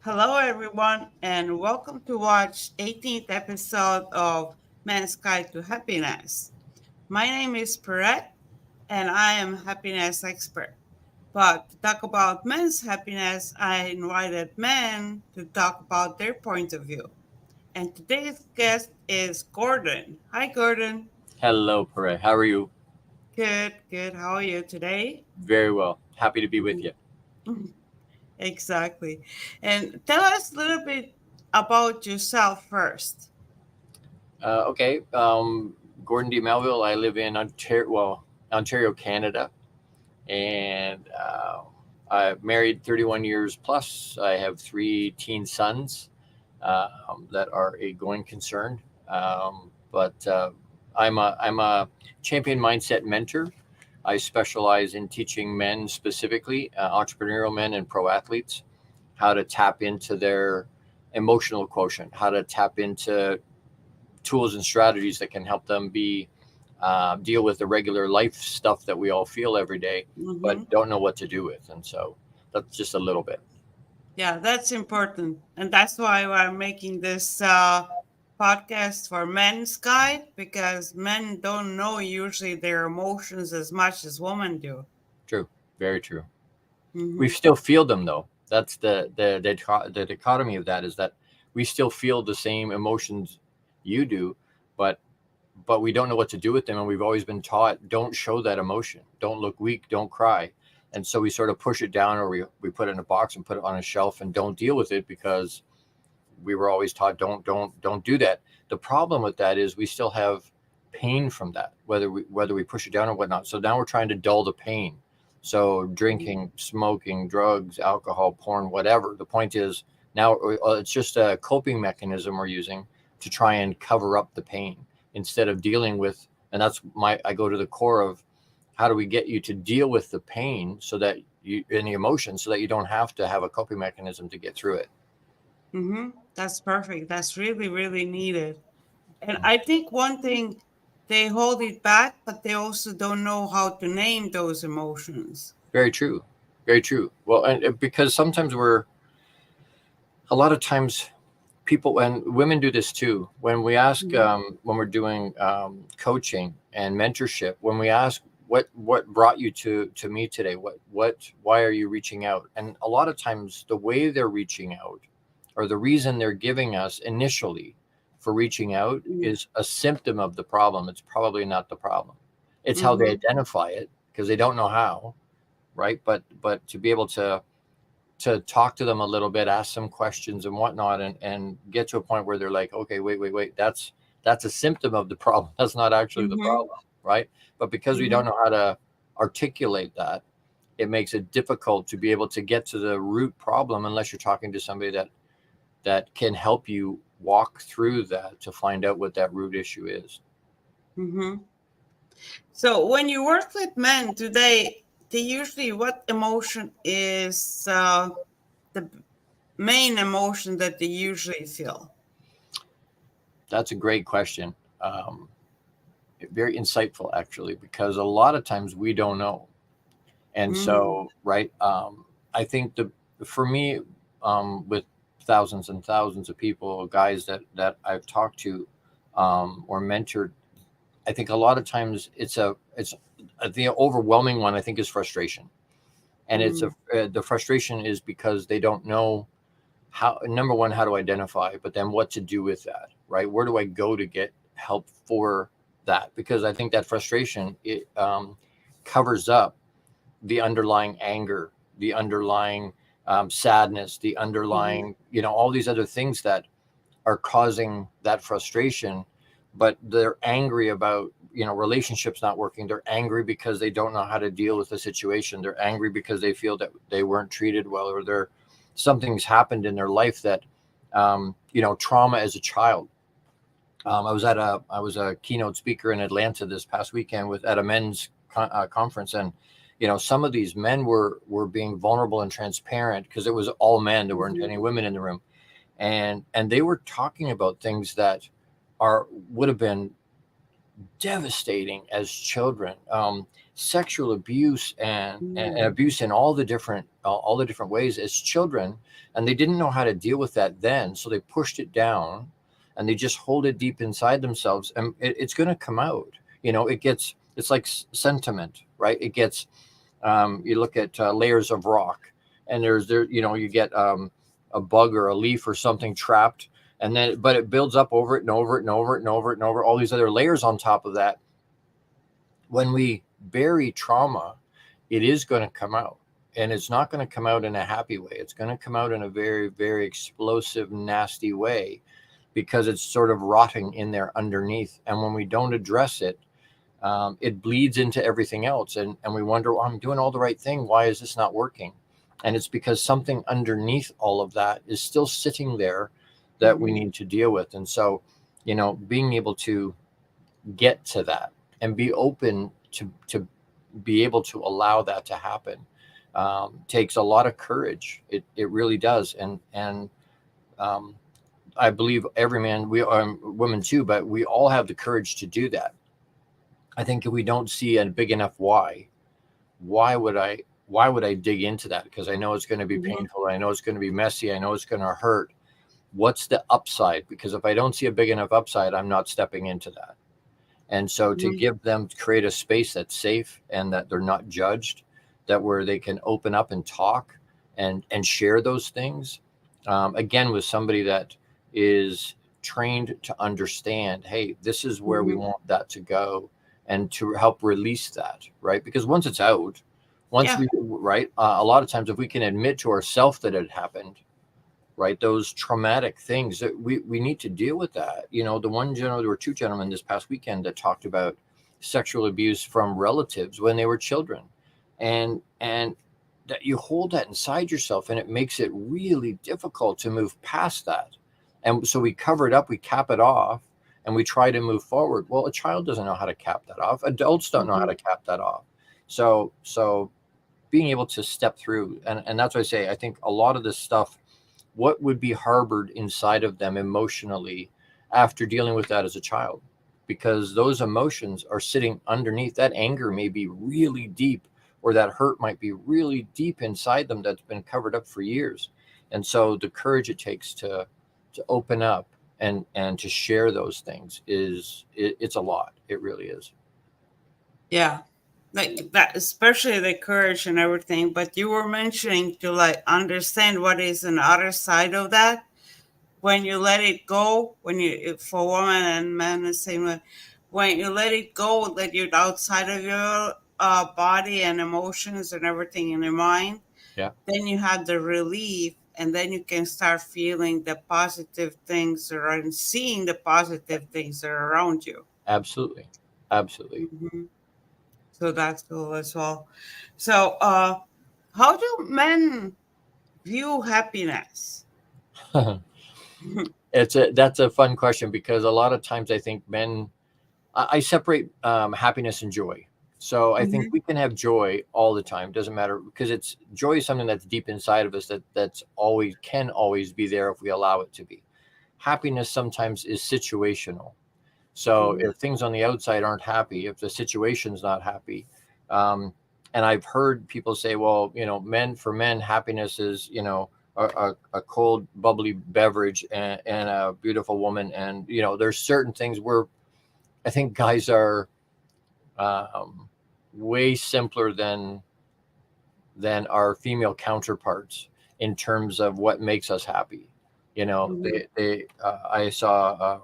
Hello, everyone, and welcome to watch 18th episode of Men's Guide to Happiness. My name is Perrette, and I am a happiness expert. But to talk about men's happiness, I invited men to talk about their point of view. And today's guest is Gordon. Hi, Gordon. Hello, Pare. How are you? Good, good. How are you today? Very well. Happy to be with you. Exactly. And tell us a little bit about yourself first. Okay. Gordon D. Melville. I live in Ontario, Canada, and I've married 31 years plus. I have three teen sons that are a going concern. But I'm a champion mindset mentor. I specialize in teaching men specifically, entrepreneurial men and pro athletes, how to tap into their emotional quotient, how to tap into tools and strategies that can help them be deal with the regular life stuff that we all feel every day, Mm-hmm. but don't know what to do with. And so that's just a little bit. Yeah, that's important. And that's why we're making this podcast for men's guide because men don't know usually their emotions as much as women do. True, very true. We Mm-hmm. still feel them though. That's the dichotomy of that is that we still feel the same emotions you do, but we don't know what to do with them, and we've always been taught don't show that emotion, don't look weak, don't cry, and so we sort of push it down, or we put it in a box and put it on a shelf and don't deal with it because we were always taught don't do that. The problem with that is we still have pain from that, whether we push it down or whatnot. So now we're trying to dull the pain. So drinking, smoking, drugs, alcohol, porn, whatever. The point is now it's just a coping mechanism we're using to try and cover up the pain instead of dealing with. And that's I go to the core of how do we get you to deal with the pain so that you and the emotion so that you don't have to have a coping mechanism to get through it. Mm-hmm. That's perfect. That's really, really needed. And I think one thing they hold it back, but they also don't know how to name those emotions. Very true. Very true. Well, and because sometimes a lot of times people, and women do this too, when we ask, Mm-hmm. when we're doing coaching and mentorship, when we ask, what brought you to me today? Why are you reaching out? And a lot of times the way they're reaching out or the reason they're giving us initially for reaching out is a symptom of the problem. It's probably not the problem. It's how they Mm-hmm. identify it because they don't know how, right? But to be able to talk to them a little bit, ask some questions and whatnot, and get to a point where they're like, okay, wait, that's a symptom of the problem. That's not actually the Mm-hmm. problem, right? But because we Mm-hmm. don't know how to articulate that, it makes it difficult to be able to get to the root problem unless you're talking to somebody that can help you walk through that to find out what that root issue is. Mm-hmm. So when you work with men, do they usually what emotion is the main emotion that they usually feel? That's a great question. Very insightful, actually, because a lot of times we don't know. And Mm-hmm. so, right, I think for me, with thousands and thousands of people, guys that I've talked to or mentored, I think a lot of times it's the overwhelming one. I think is frustration, and the frustration is because they don't know how. Number one, how to identify, but then what to do with that. Right, where do I go to get help for that? Because I think that frustration covers up the underlying anger, the underlying sadness, the Mm-hmm. underlying, all these other things that are causing that frustration. But they're angry about, relationships not working. They're angry because they don't know how to deal with the situation. They're angry because they feel that they weren't treated well, or something's happened in their life that, trauma as a child. I was a keynote speaker in Atlanta this past weekend at a men's conference, and some of these men were being vulnerable and transparent because it was all men. There weren't Mm-hmm. any women in the room, and they were talking about things that would have been devastating as children. sexual abuse and Mm. abuse in all the different ways as children, and they didn't know how to deal with that then, so they pushed it down, and they just hold it deep inside themselves, and it's going to come out. It's like sentiment, right? It gets you look at layers of rock, and you get a bug or a leaf or something trapped, and then but it builds up over it and over it and over it and over it and over all these other layers on top of that. When we bury trauma, it is going to come out, and it's not going to come out in a happy way. It's going to come out in a very, very explosive, nasty way, because it's sort of rotting in there underneath. And when we don't address it, it bleeds into everything else. And we wonder, well, I'm doing all the right thing. Why is this not working? And it's because something underneath all of that is still sitting there that we need to deal with. And so, being able to get to that and be open to be able to allow that to happen takes a lot of courage. It really does. And I believe every man, we are women too, but we all have the courage to do that. I think if we don't see a big enough why would I dig into that? Because I know it's going to be painful. I know it's going to be messy. I know it's going to hurt. What's the upside? Because if I don't see a big enough upside, I'm not stepping into that. And so to give them, create a space that's safe and that they're not judged, that where they can open up and talk and share those things, again, with somebody that is trained to understand, hey, this is where we want that to go, and to help release that, right? Because once it's out, right, a lot of times if we can admit to ourselves that it happened, right, those traumatic things, that we need to deal with that. There were two gentlemen this past weekend that talked about sexual abuse from relatives when they were children, and that you hold that inside yourself, and it makes it really difficult to move past that. And so we cover it up, we cap it off, and we try to move forward. Well, a child doesn't know how to cap that off. Adults don't know how to cap that off. So being able to step through, and that's why I say, I think a lot of this stuff, what would be harbored inside of them emotionally after dealing with that as a child, because those emotions are sitting underneath. That anger may be really deep, or that hurt might be really deep inside them, that's been covered up for years. And so the courage it takes to open up and to share those things it's a lot. It really is. Yeah. Like that, especially the courage and everything. But you were mentioning to like understand what is an other side of that. When you let it go, when you, for women and men the same way, when you let it go, that you're outside of your body and emotions and everything in your mind, Yeah, then you have the relief, and then you can start feeling the positive things and seeing the positive things that are around you. absolutely. Absolutely. Mhm. So that's cool as well. So, how do men view happiness? That's a fun question, because a lot of times I think men, I separate happiness and joy. So I think Mhm. we can have joy all the time. Doesn't matter, because it's joy is something that's deep inside of us, that's always can always be there if we allow it to be. Happiness sometimes is situational. So Mhm. if things on the outside aren't happy, if the situation's not happy, um, and I've heard people say, well, for men, happiness is, a cold, bubbly beverage and a beautiful woman. And, there's certain things where I think guys are um, way simpler than our female counterparts in terms of what makes us happy. Mhm. I saw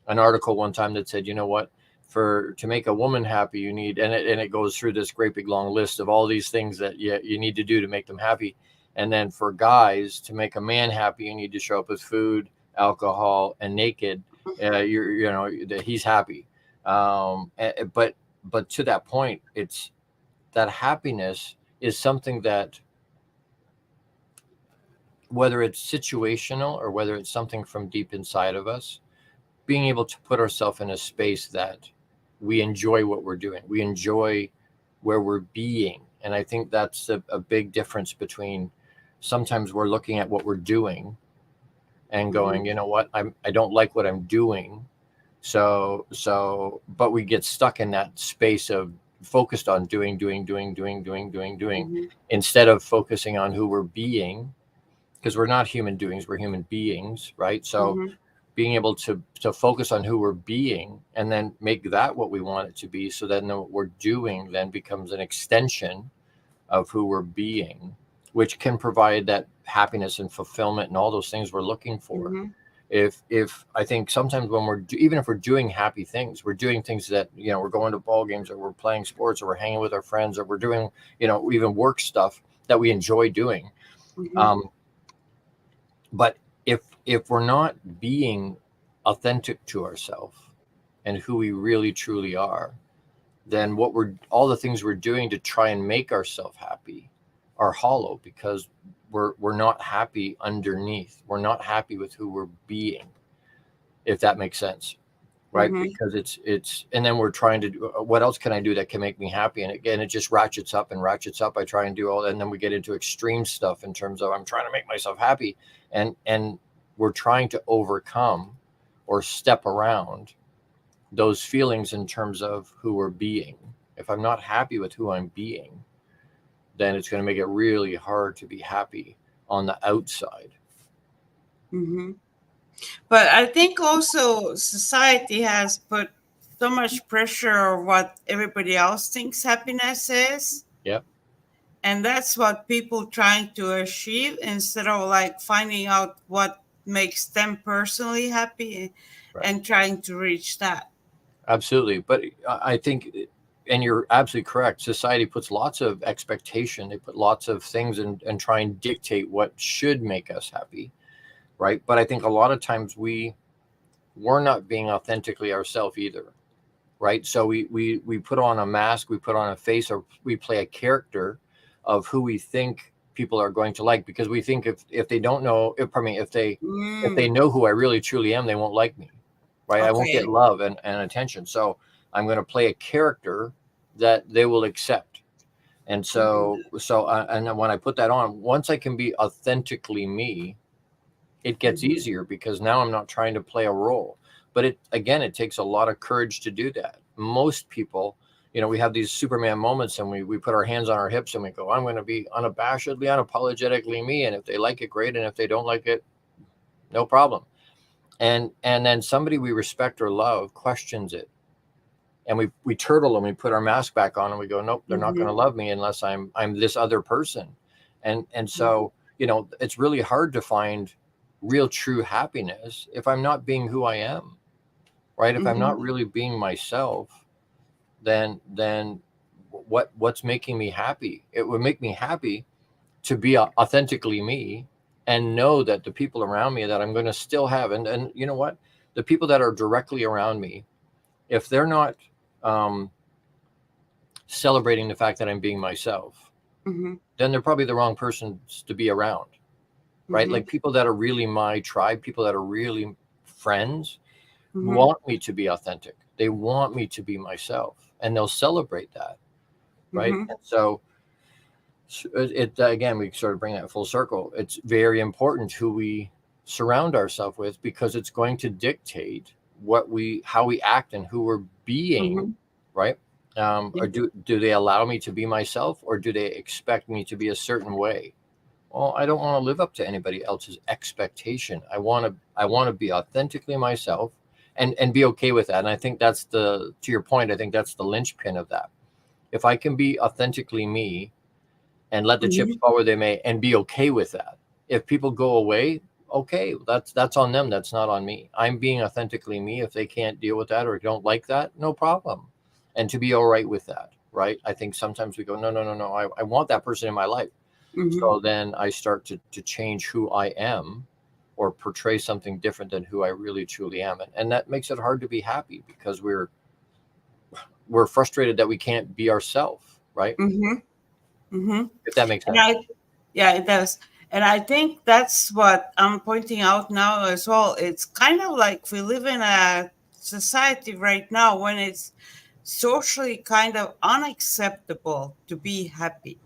an article one time that said, you know what, to make a woman happy, you need, and it goes through this great big long list of all these things that you need to do to make them happy. And then for guys, to make a man happy, you need to show up with food, alcohol, and naked. That he's happy. But to that point, it's that happiness is something that, whether it's situational or whether it's something from deep inside of us, being able to put ourselves in a space that we enjoy what we're doing, we enjoy where we're being. And I think that's a big difference between, sometimes we're looking at what we're doing and going, Mhm. you know what, I don't like what I'm doing. So but we get stuck in that space of focused on doing, Mhm. instead of focusing on who we're being, because we're not human doings, we're human beings, right? So Mhm. being able to focus on who we're being and then make that what we want it to be, so then what we're doing then becomes an extension of who we're being, which can provide that happiness and fulfillment and all those things we're looking for. Mhm. If I think sometimes when even if we're doing happy things, we're doing things that, we're going to ball games, or we're playing sports, or we're hanging with our friends, or we're doing, even work stuff that we enjoy doing. Mhm. um, but if we're not being authentic to ourselves and who we really truly are, then all the things we're doing to try and make ourselves happy are hollow, because we're not happy underneath. We're not happy with who we're being, if that makes sense, right? Mhm. Because it's and then we're trying to do, what else can I do that can make me happy? And again, it just ratchets up and ratchets up. I try and do all that, and then we get into extreme stuff in terms of, I'm trying to make myself happy, and we're trying to overcome or step around those feelings in terms of who we're being. If I'm not happy with who I'm being, then it's going to make it really hard to be happy on the outside. Mhm. But I think also society has put so much pressure on what everybody else thinks happiness is. Yep. And that's what people trying to achieve instead of like finding out what makes them personally happy Right. and trying to reach that. Absolutely. But I think, and you're absolutely correct, society puts lots of expectation. They put lots of things and try and dictate what should make us happy. Right. But I think a lot of times we're not being authentically ourselves either. Right. So we put on a mask, we put on a face, or we play a character of who we think people are going to like, because we think if they don't know, if they Mm, know who I really truly am, they won't like me. Right. I won't get okay. love and attention. So I'm going to play a character that they will accept. And Mhm. and then when I put that on, once I can be authentically me, it gets Mhm. easier, because now I'm not trying to play a role. But it takes a lot of courage to do that. Most people, we have these Superman moments, and we put our hands on our hips and we go, I'm going to be unabashedly, unapologetically me. And if they like it, great. And if they don't like it, no problem. And then somebody we respect or love questions it, and we turtle and we put our mask back on and we go, nope, they're not going to Mhm. love me unless I'm this other person. And Mhm. so, it's really hard to find real true happiness if I'm not being who I am, right? If I'm Mhm. not really being myself, then what's making me happy? It would make me happy to be authentically me, and know that the people around me that I'm going to still have, and you know what, the people that are directly around me, if they're not um, celebrating the fact that I'm being myself, Mhm. then they're probably the wrong persons to be around, right? Mhm. Like, people that are really my tribe, people that are really friends, Mhm. want me to be authentic. They want me to be myself, and they'll celebrate that, right? Mhm. And so again, we sort of bring that full circle. It's very important who we surround ourselves with, because it's going to dictate how we act and who we're being, Mhm. right? Or Yeah. do they allow me to be myself, or do they expect me to be a certain way? Well, I don't want to live up to anybody else's expectation. I want to be authentically myself, and be okay with that. And I think that's to your point, I think that's the linchpin of that. If I can be authentically me and let the chips Mhm. fall where they may, and be okay with that. If people go away, okay, that's on them. That's not on me. I'm being authentically me. If they can't deal with that or don't like that, no problem. And to be all right with that, right? I think sometimes we go, no, no, no, no. I want that person in my life. Mhm. So then I start to change who I am, or portray something different than who I really truly am. And that makes it hard to be happy, because we're frustrated that we can't be ourselves, right? Mhm. Mhm. If that makes And sense. yeah, it does. And I think that's what I'm pointing out now as well. It's kind of like we live in a society right now when it's socially kind of unacceptable to be happy.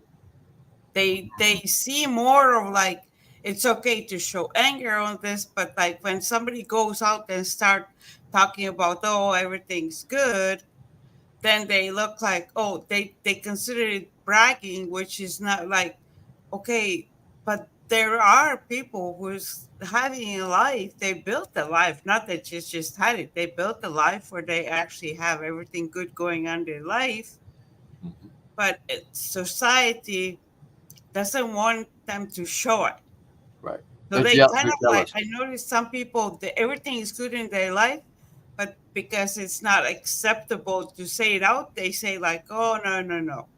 They see more of like it's okay to show anger on this, but like when somebody goes out and start talking about, oh, everything's good, then they look like, oh, they consider it bragging, which is not like, okay, but there are people who's having a life. They built a life, not that just had it. They built a life where they actually have everything good going on in their life, Mhm. but society doesn't want them to show it. Right. So they kind They're of like, jealous. I noticed some people, everything is good in their life, but because it's not acceptable to say it out, they say like, oh, no, no, no.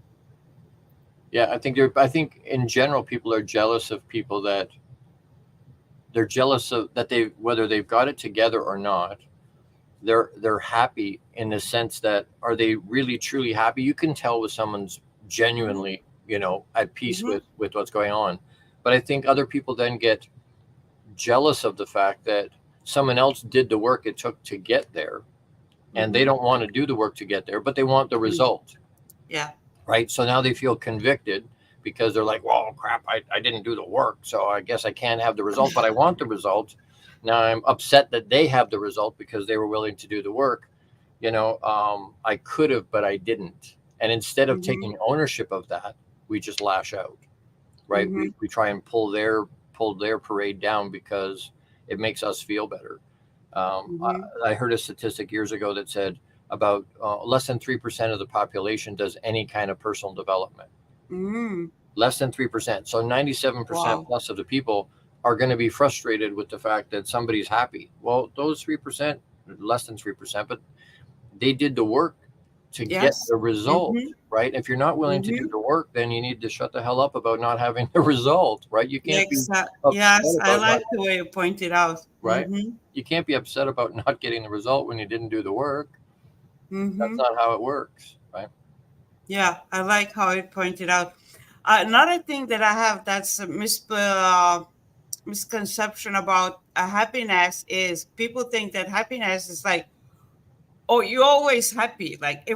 Yeah, I think in general people are jealous of people that they're jealous of that they whether they've got it together or not. They're happy in the sense that are they really truly happy? You can tell with someone's Hmm. genuinely, at peace Hmm. with what's going on. But I think other people then get jealous of the fact that someone else did the work it took to get there, and they Hmm. don't want to do the work to get there, but they want the result. Yeah. Right? So now they feel convicted because they're like, well, crap, I didn't do the work. So I guess I can't have the result, but I want the result. Now I'm upset that they have the result because they were willing to do the work. I could have, but I didn't. And instead of Hmm. taking ownership of that, we just lash out, right? Hmm. We try and pull their parade down because it makes us feel better. Hmm. I heard a statistic years ago that said about less than 3% of the population does any kind of personal development. Hmm. Less than 3%. So 97% Wow. plus of the people are going to be frustrated with the fact that somebody's happy. Well, those 3%, less than 3%, but they did the work to get Yes. the Hmm. result, right? If you're not willing to do Hmm. the work, then you need to shut the hell up about not having the result, right? You can't be upset Yes, I about not, like the way you pointed out. right? Hmm. You can't be upset about not getting the result when you didn't do the work. That's Hmm. not how it works, right? Yeah, I like how you pointed out. Another thing that I have that's a misconception about happiness is people think that happiness is like, oh, you're always happy. Like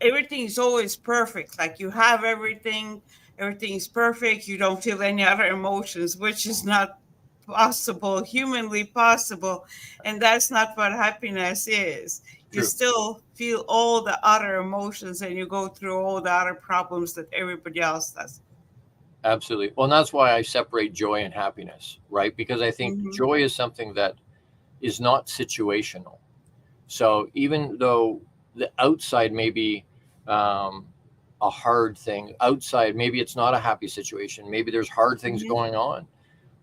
everything is always perfect. Like you have everything, everything is perfect. You don't feel any other emotions, which is not possible, humanly possible. And that's not what happiness is. You True. still feel all the other emotions and you go through all the other problems that everybody else does. Absolutely. Well, and that's why I separate joy and happiness, right? Because I think Mm-hmm. joy is something that is not situational. So even though the outside may be um, a hard thing, outside maybe it's not a happy situation, maybe there's hard things Mm-hmm. going on,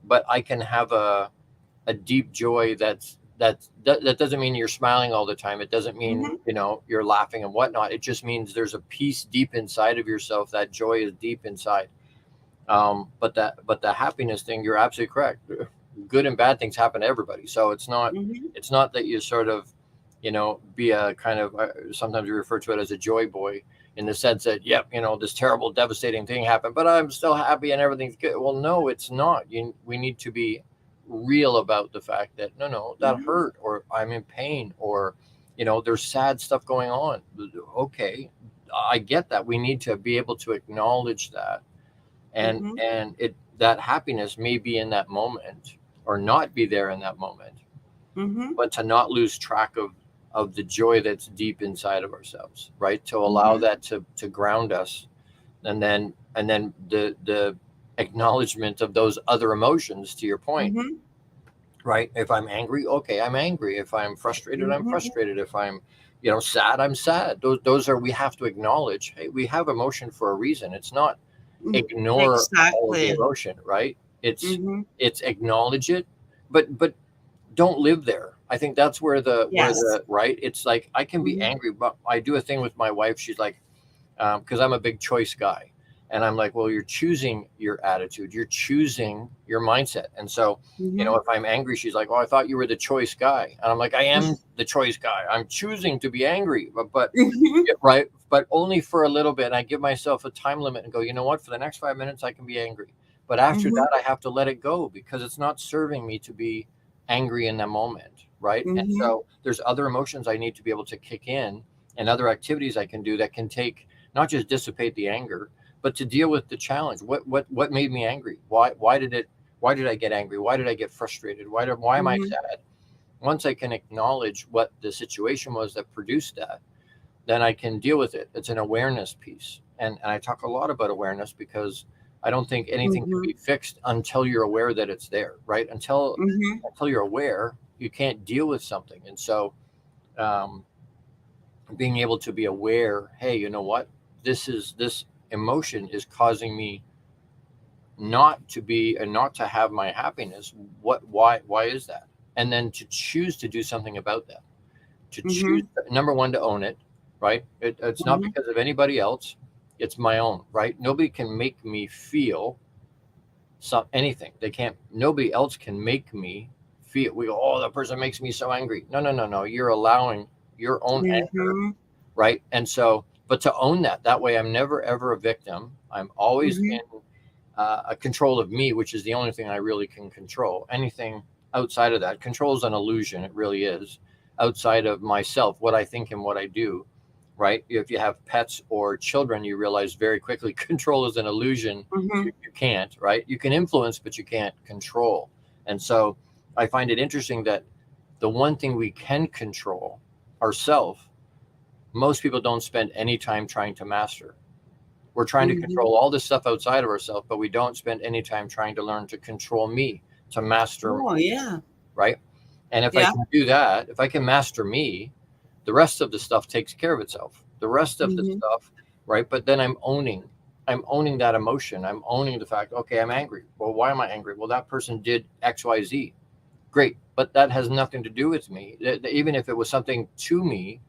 but I can have a deep joy that doesn't mean you're smiling all the time. It doesn't mean Mm-hmm. you're laughing and whatnot. It just means there's a peace deep inside of yourself. That joy is deep inside. But the happiness thing, you're absolutely correct. Good and bad things happen to everybody. So Mm-hmm. it's not that you sort of, be a kind of sometimes we refer to it as a joy boy in the sense that, yep, this terrible, devastating thing happened, but I'm still happy and everything's good. Well, no, it's not. We need to be real about the fact that no, that Mm-hmm. hurt, or I'm in pain, or there's sad stuff going on. Okay, I get that. We need to be able to acknowledge that, Mm-hmm. and it that happiness may be in that moment or not be there in that moment, Mm-hmm. but to not lose track of the joy that's deep inside of ourselves, right? To allow Mm-hmm. that to ground us, and then the acknowledgement of those other emotions, to your point, Mm-hmm. right? If I'm angry, okay, I'm angry. If I'm frustrated, I'm Mm-hmm. frustrated. If I'm sad, I'm sad. Those are, we have to acknowledge, hey, we have emotion for a reason. It's not ignore all of the Exactly. emotion, right? it's Mm-hmm. it's acknowledge it, but don't live there. I think that's where Yes. the right. It's like I can be Mm-hmm. angry, but I do a thing with my wife. She's like, because I'm a big choice guy, and I'm like, well, you're choosing your attitude, you're choosing your mindset, and so Mm-hmm. if I'm angry, she's like, oh, I thought you were the choice guy, and I'm like, I am the choice guy. I'm choosing to be angry, but Mm-hmm. yeah, right, but only for a little bit. And I give myself a time limit and go, you know what? For the next 5 minutes, I can be angry, but after Mm-hmm. that, I have to let it go because it's not serving me to be angry in the moment, right? And Mm-hmm. so there's other emotions I need to be able to kick in, and other activities I can do that can take not just dissipate the anger, but to deal with the challenge. What made me angry? Why did I get angry? Why did I get frustrated? Why am I Mm-hmm. sad? Once I can acknowledge what the situation was that produced that, then I can deal with it. It's an awareness piece. And I talk a lot about awareness because I don't think anything can Mm-hmm. be fixed until you're aware that it's there, right? Mm-hmm. Until you're aware, you can't deal with something. And so um, being able to be aware, hey, you know what? This emotion is causing me not to be and not to have my happiness. Why is that? And then to choose to do something about that. To choose, Mm-hmm. number one, to own it, right? It's not Mm-hmm. because of anybody else. It's my own, right? Nobody can make me feel anything. They can't. Nobody else can make me feel. We go, oh, that person makes me so angry. No, no, no, no. You're allowing your own anger, Mm-hmm. right? And so, but to own that way, I'm never ever a victim. I'm always Mm-hmm. in a control of me, which is the only thing I really can control. Anything outside of that, control is an illusion. It really is. Outside of myself, what I think and what I do, right? If you have pets or children, you realize very quickly control is an illusion. Mm-hmm. You can't, right? You can influence, but you can't control. And so I find it interesting that the one thing we can control, ourselves, most people don't spend any time trying to master. We're trying to Mm-hmm. control all this stuff outside of ourselves, but we don't spend any time trying to learn to control me, to master Oh, me, yeah. right? And if I Yeah. can do that, if I can master me, the rest of the stuff takes care of itself. The rest of the Mm-hmm. stuff, right? But then I'm owning that emotion. I'm owning the fact, okay, I'm angry. Well, why am I angry? Well, that person did X, Y, Z. Great. But that has nothing to do with me. Even if it was something to me,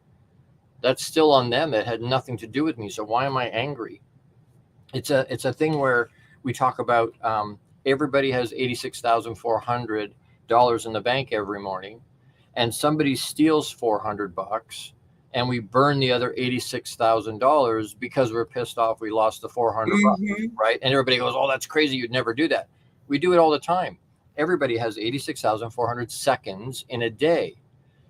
that's still on them. It had nothing to do with me. So why am I angry? It's a thing where we talk about everybody has $86,400 in the bank every morning, and somebody steals $400, and we burn the other $86,000 because we're pissed off we lost the $400, Mm-hmm. right? And everybody goes, "Oh, that's crazy! You'd never do that." We do it all the time. Everybody has 86,400 seconds in a day,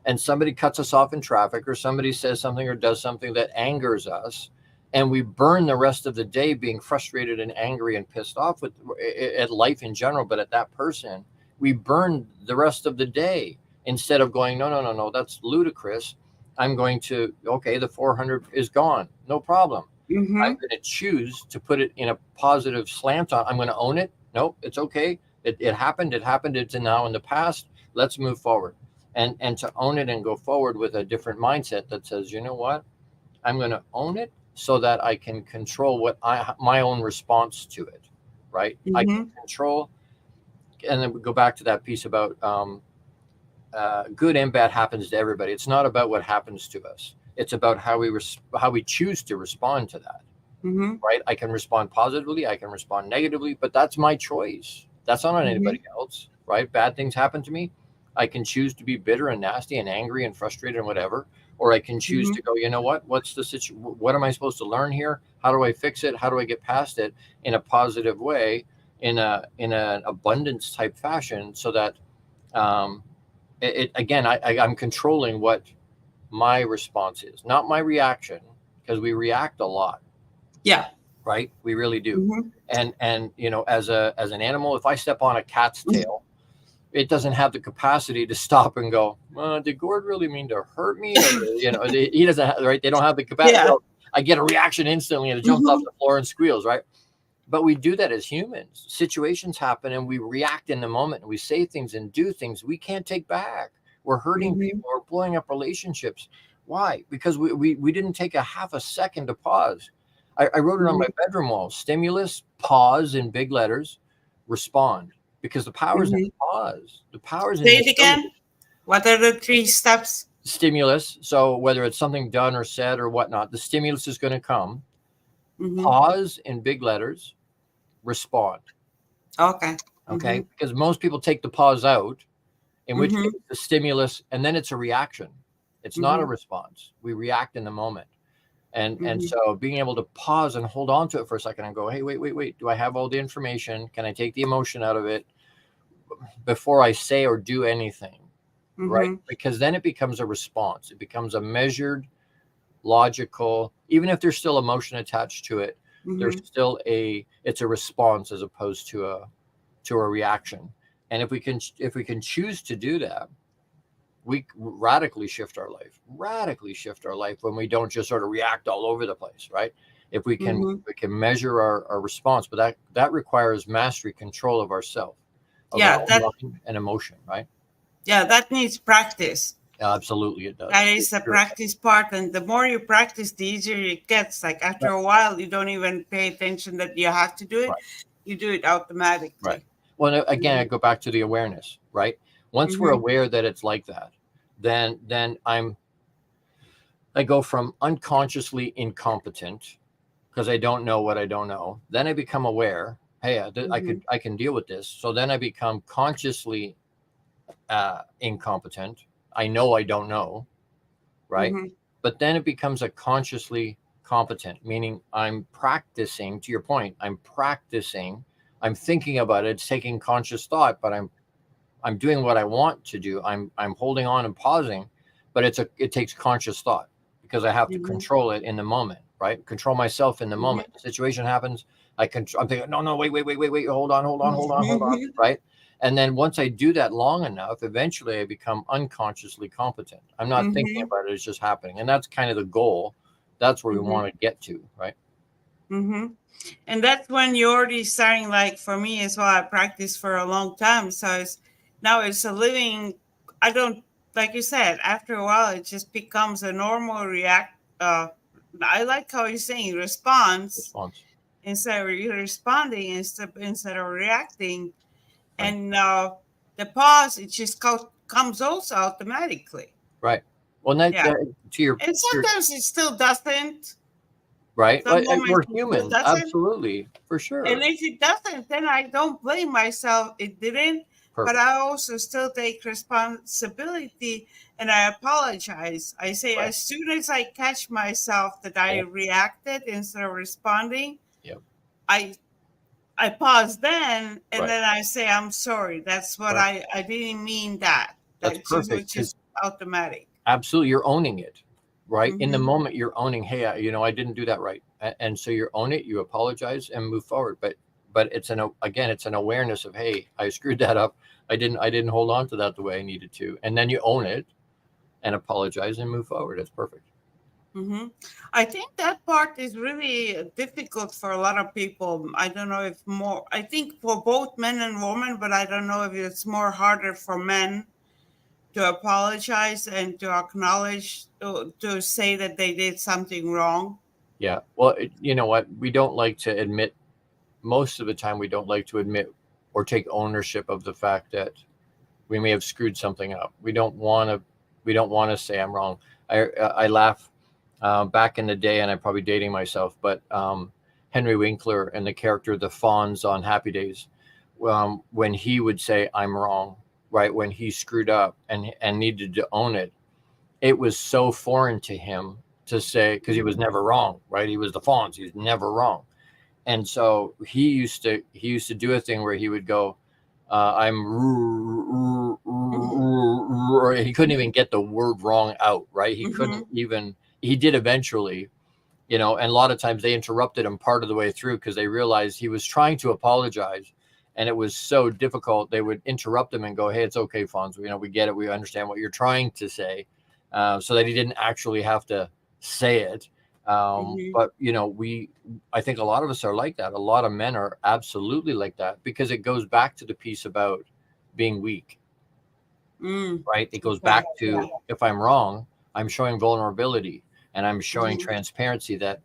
and somebody cuts us off in traffic, or somebody says something or does something that angers us, and we burn the rest of the day being frustrated and angry and pissed off at life in general, but at that person, we burn the rest of the day instead of going, no, no, no, no, that's ludicrous. I'm going to, okay, the 400 is gone, no problem. I'm Mm-hmm. going to choose to put it in a positive slant on. I'm going to own it. Nope, it's okay. It happened. It happened. It's now in the past. Let's move forward. And to own it and go forward with a different mindset that says, you know what? I'm going to own it so that I can control my own response to it, right? I can Mm-hmm. control, and then we go back to that piece about good and bad happens to everybody. It's not about what happens to us. It's about how we choose to respond to that, Mm-hmm. right? I can respond positively, I can respond negatively, but that's my choice. That's not on Mm-hmm. anybody else, right? Bad things happen to me. I can choose to be bitter and nasty and angry and frustrated and whatever, or I can choose Mm-hmm. to go, you know what? What's the situation? What am I supposed to learn here? How do I fix it? How do I get past it in a positive way, in an abundance type fashion, so that um, again, I'm controlling what my response is, not my reaction, because we react a lot, Yeah. right? We really do. Mm-hmm. And as an animal, if I step on a cat's tail, it doesn't have the capacity to stop and go, did Gord really mean to hurt me? Or, he doesn't have, right? They don't have the capacity. Yeah. So I get a reaction instantly and it jumps off Mm-hmm. the floor and squeals, right? But we do that as humans. Situations happen and we react in the moment, and we say things and do things we can't take back. We're hurting Mm-hmm. people, we're blowing up relationships. Why? Because we didn't take a half a second to pause. I wrote it on my Mm-hmm. bedroom wall: stimulus, pause in big letters, respond. Because the power's in Mm-hmm. the pause. The power's in Say the it again. ability. What are the three steps? Stimulus. So whether it's something done or said or whatnot, the stimulus is going to come. Mm-hmm. Pause in big letters, respond. Okay. Mm-hmm. Okay, because most people take the pause out, in which Mm-hmm. case the stimulus, and then it's a reaction. It's not a Mm-hmm. response. We react in the moment. And Mm-hmm. so being able to pause and hold on to it for a second and go, hey, wait, do I have all the information? Can I take the emotion out of it before I say or do anything? Right? Mm-hmm. Because then it becomes a response. It becomes a measured, logical, even if there's still emotion attached to it, there's Mm-hmm. still it's a response as opposed to a reaction. And if we can choose to do that, we radically shift our life when we don't just sort of react all over the place, right? If we can, Mm-hmm. we can measure our response, but that requires mastery, control of ourself, of our Yeah, own that mind and emotion, right? that needs practice. Absolutely, it does. That is the Sure. practice part, and the more you practice, the easier it gets. Like after Right, a while, you don't even pay attention that you have to do it; right, you do it right. automatically. Well, again, Mm-hmm. I go back to the awareness, right? Once we're Mm-hmm. aware that it's like that, then I go from unconsciously incompetent because I don't know what I don't know. Then I become aware. Hey, Mm-hmm. I can deal with this. So then I become consciously incompetent. I know I don't know, right? Mm-hmm. But then it becomes a consciously competent, meaning I'm practicing. To your point, I'm practicing. I'm thinking about it. It's taking conscious thought, but I'm doing what I want to do. I'm holding on and pausing, but it takes conscious thought because I have to Mm-hmm. control it in the moment, right? Control myself in the moment. The situation happens, I'm thinking, no, wait, hold on, Mm-hmm. right? And then once I do that long enough, eventually I become unconsciously competent. I'm not thinking Mm-hmm. about it; it's just happening, and that's kind of the goal. That's where we Mm-hmm. want to get to, right? Mm-hmm. And that's when you're already starting. Like for me as well, I practiced for a long time, so now it's a living. I don't like you said. After a while, it just becomes a normal react. I like how you're saying response Response, instead of you responding instead of reacting, right? and the pause it just comes also automatically. Right. Well, that, Yeah, to your, and to your sometimes it still doesn't. right? Some moments We're it still humans, doesn't. absolutely, for And sure. if it doesn't, then I don't blame myself. It didn't, but Perfect. I also still take responsibility and I apologize. I say, Right. as soon as I catch myself that I Yep. reacted instead of responding, Yep. I I pause then and Right. then I say, I'm sorry. That's what Right. I didn't mean that. That's That just was perfect because just automatic. absolutely you're owning it, right? In the Mm-hmm. moment, you're owning, hey, I didn't do that right, and so you own it, you apologize, and move forward. But again, it's an awareness of, hey, I screwed that up. I didn't hold on to that the way I needed to, and then you own it and apologize and move forward. It's perfect. Mm-hmm. I think that part is really difficult for a lot of people. I don't know if more, I think for both men and women, but I don't know if it's more harder for men to apologize and to acknowledge, to say that they did something wrong. Yeah. Well, you know what? We don't like to admit most of the time. We don't like to admit or take ownership of the fact that we may have screwed something up. We don't want to say I'm wrong. I laugh back in the day, and I'm probably dating myself, but Henry Winkler and the character the Fonz on Happy Days, when he would say I'm wrong, right, when he screwed up and needed to own it, it was so foreign to him to say because he was never wrong, right? He was the Fonz, he was never wrong, and so he used to do a thing where he would go, I'm he couldn't even get the word wrong out, right? He couldn't Mm-hmm. even, he did eventually, and a lot of times they interrupted him part of the way through because they realized he was trying to apologize and it was so difficult. They would interrupt him and go, hey, it's okay, Fonz, we get it, we understand what you're trying to say, so that he didn't actually have to say it. Mm-hmm. But I think a lot of us are like that. A lot of men are absolutely like that because it goes back to the piece about being weak, Mm. right? It goes Okay. back Yeah. to, if I'm wrong, I'm showing vulnerability and I'm showing Mm-hmm. transparency that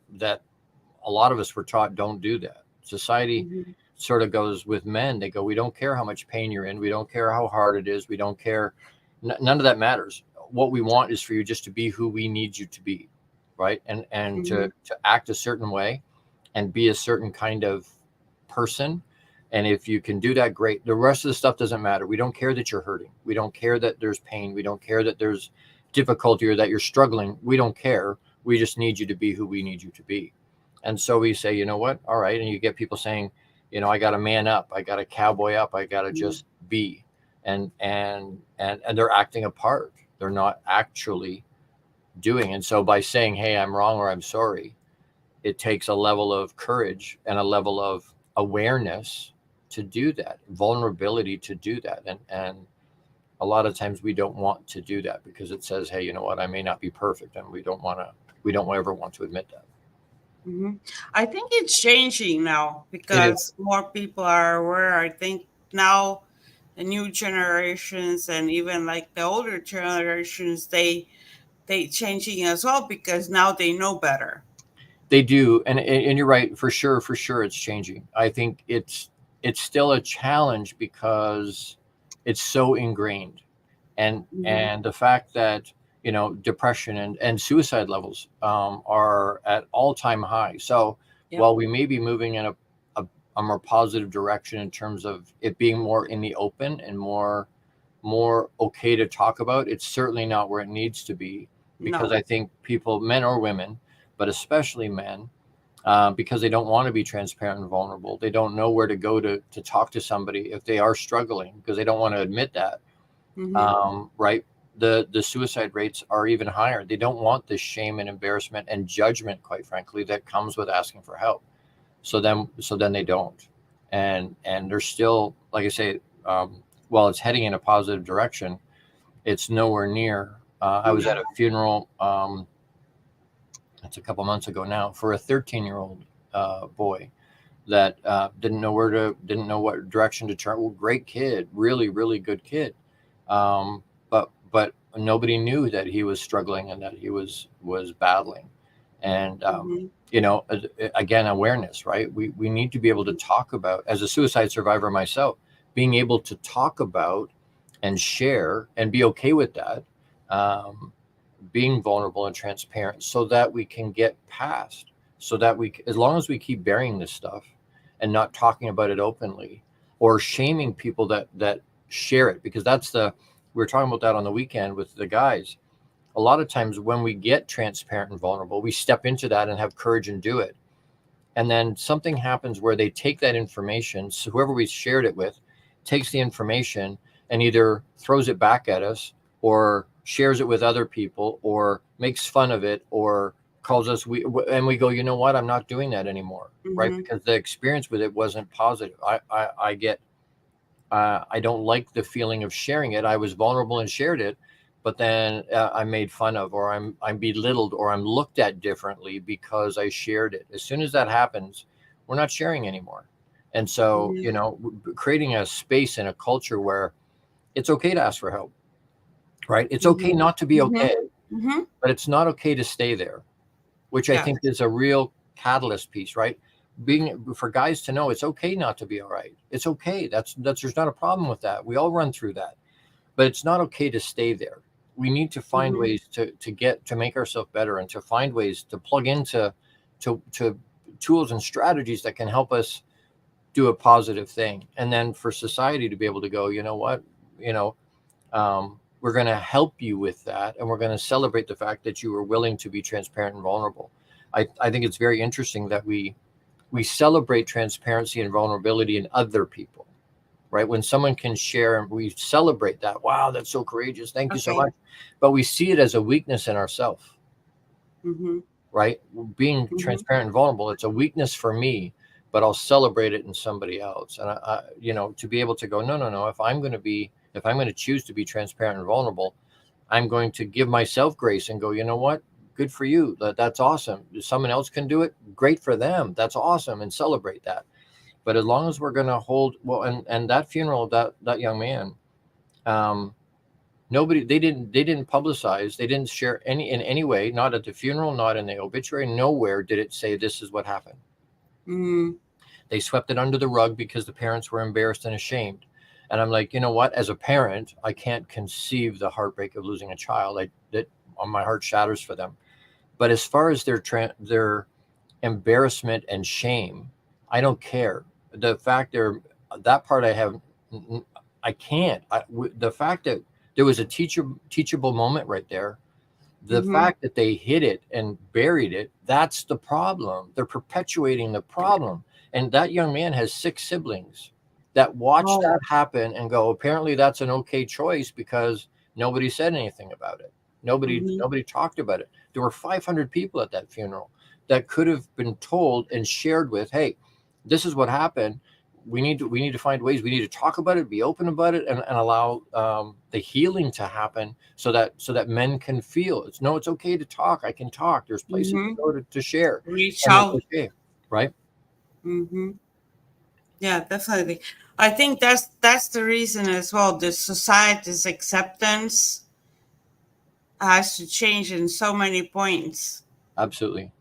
a lot of us were taught don't do that. Society Mm-hmm. sort of goes with men. They go, we don't care how much pain you're in. We don't care how hard it is. We don't care. None of that matters. What we want is for you just to be who we need you to be, right? And Mm-hmm. to act a certain way and be a certain kind of person. And if you can do that, great. The rest of the stuff doesn't matter. We don't care that you're hurting. We don't care that there's pain. We don't care that there's difficulty or that you're struggling. We don't care. We just need you to be who we need you to be. And so we say, you know what? All right. And you get people saying, I got to man up. I got to cowboy up. I got to just be. And they're acting a part. They're not actually doing. And so by saying, hey, I'm wrong or I'm sorry, it takes a level of courage and a level of awareness to do that, vulnerability to do that. And a lot of times we don't want to do that because it says, hey, you know what, I may not be perfect, and we don't ever want to admit that. Hmm. I think it's changing now It is. because more people are aware. I think now the new generations and even like the older generations, they changing as well because now they know better. They do, and you're right, for sure, it's changing. I think it's still a challenge because it's so ingrained, Hmm. and the fact that depression and suicide levels are at all-time high. So Yep. while we may be moving in a more positive direction in terms of it being more in the open and more okay to talk about, it's certainly not where it needs to be, because No. I think people, men or women, but especially men, because they don't want to be transparent and vulnerable. They don't know where to go to talk to somebody if they are struggling, because they don't want to admit that. Hmm. Right? The suicide rates are even higher. They don't want the shame and embarrassment and judgment, quite frankly, that comes with asking for help. So then they don't, and they're still, like I say, while it's heading in a positive direction, it's nowhere near. I was at a funeral. It's a couple months ago now, for a 13-year-old boy that didn't know what direction to turn. Well, great kid, really, really good kid, but nobody knew that he was struggling and that he was battling, and Hmm. again, awareness, right? We need to be able to talk about, as a suicide survivor myself, being able to talk about and share and be okay with that. Um, Being vulnerable and transparent, so that we can get past, so that as long as we keep burying this stuff and not talking about it openly, or shaming people that share it, because we were talking about that on the weekend with the guys. A lot of times when we get transparent and vulnerable, we step into that and have courage and do it, and then something happens where they take that information, so whoever we shared it with takes the information and either throws it back at us, or shares it with other people, or makes fun of it, or calls us, and we go, you know what, I'm not doing that anymore, right? Hmm. Because the experience with it wasn't positive. I don't like the feeling of sharing it. I was vulnerable and shared it, but then I'm made fun of, or I'm belittled, or I'm looked at differently because I shared it. As soon as that happens, we're not sharing anymore. And so, Hmm. creating a space and a culture where it's okay to ask for help, right? It's okay Hmm. not to be Hmm. okay, Hmm. but it's not okay to stay there, which I Yeah. think is a real catalyst piece, right? Being, for guys to know it's okay not to be all right. It's okay. That's there's not a problem with that. We all run through that, but it's not okay to stay there. We need to find Hmm. ways to make ourselves better, and to find ways to plug into to tools and strategies that can help us do a positive thing. And then for society to be able to go, you know what, you know, we're going to help you with that, and we're going to celebrate the fact that you were willing to be transparent and vulnerable. I think it's very interesting that we celebrate transparency and vulnerability in other people, right? When someone can share, and we celebrate that, wow, that's so courageous, thank you so Okay. much. But we see it as a weakness in ourselves, Hmm. right? Being Hmm. transparent and vulnerable, it's a weakness for me, but I'll celebrate it in somebody else. And to be able to go, no, no, no. If I'm going to choose to be transparent and vulnerable, I'm going to give myself grace and go, you know what? Good for you. That's awesome. If someone else can do it, great for them. That's awesome, and celebrate that. But as long as we're going to hold, well, and that funeral of that young man, um, nobody, they didn't publicize, they didn't share in any way, not at the funeral, not in the obituary, nowhere did it say this is what happened. Hmm. They swept it under the rug because the parents were embarrassed and ashamed. And I'm like, you know what? As a parent, I can't conceive the heartbreak of losing a child. My heart shatters for them. But as far as their embarrassment and shame, I don't care. The fact that part I have, I can't. The fact that there was a teachable moment right there, the Hmm. fact that they hid it and buried it, that's the problem. They're perpetuating the problem. And that young man has 6 siblings that watched Oh. that happen and go, apparently that's an okay choice because nobody said anything about it. Nobody Hmm. nobody talked about it. There were 500 people at that funeral that could have been told and shared with, hey, this is what happened. we need to find ways. We need to talk about it, be open about it, and allow the healing to happen, so that men can feel it's okay to talk. I can talk. There's places to Mm-hmm. go to share, Reach and it's out. okay, right? Mm-hmm. Yeah, definitely. I think that's the reason as well. The society's acceptance has to change in so many points Absolutely.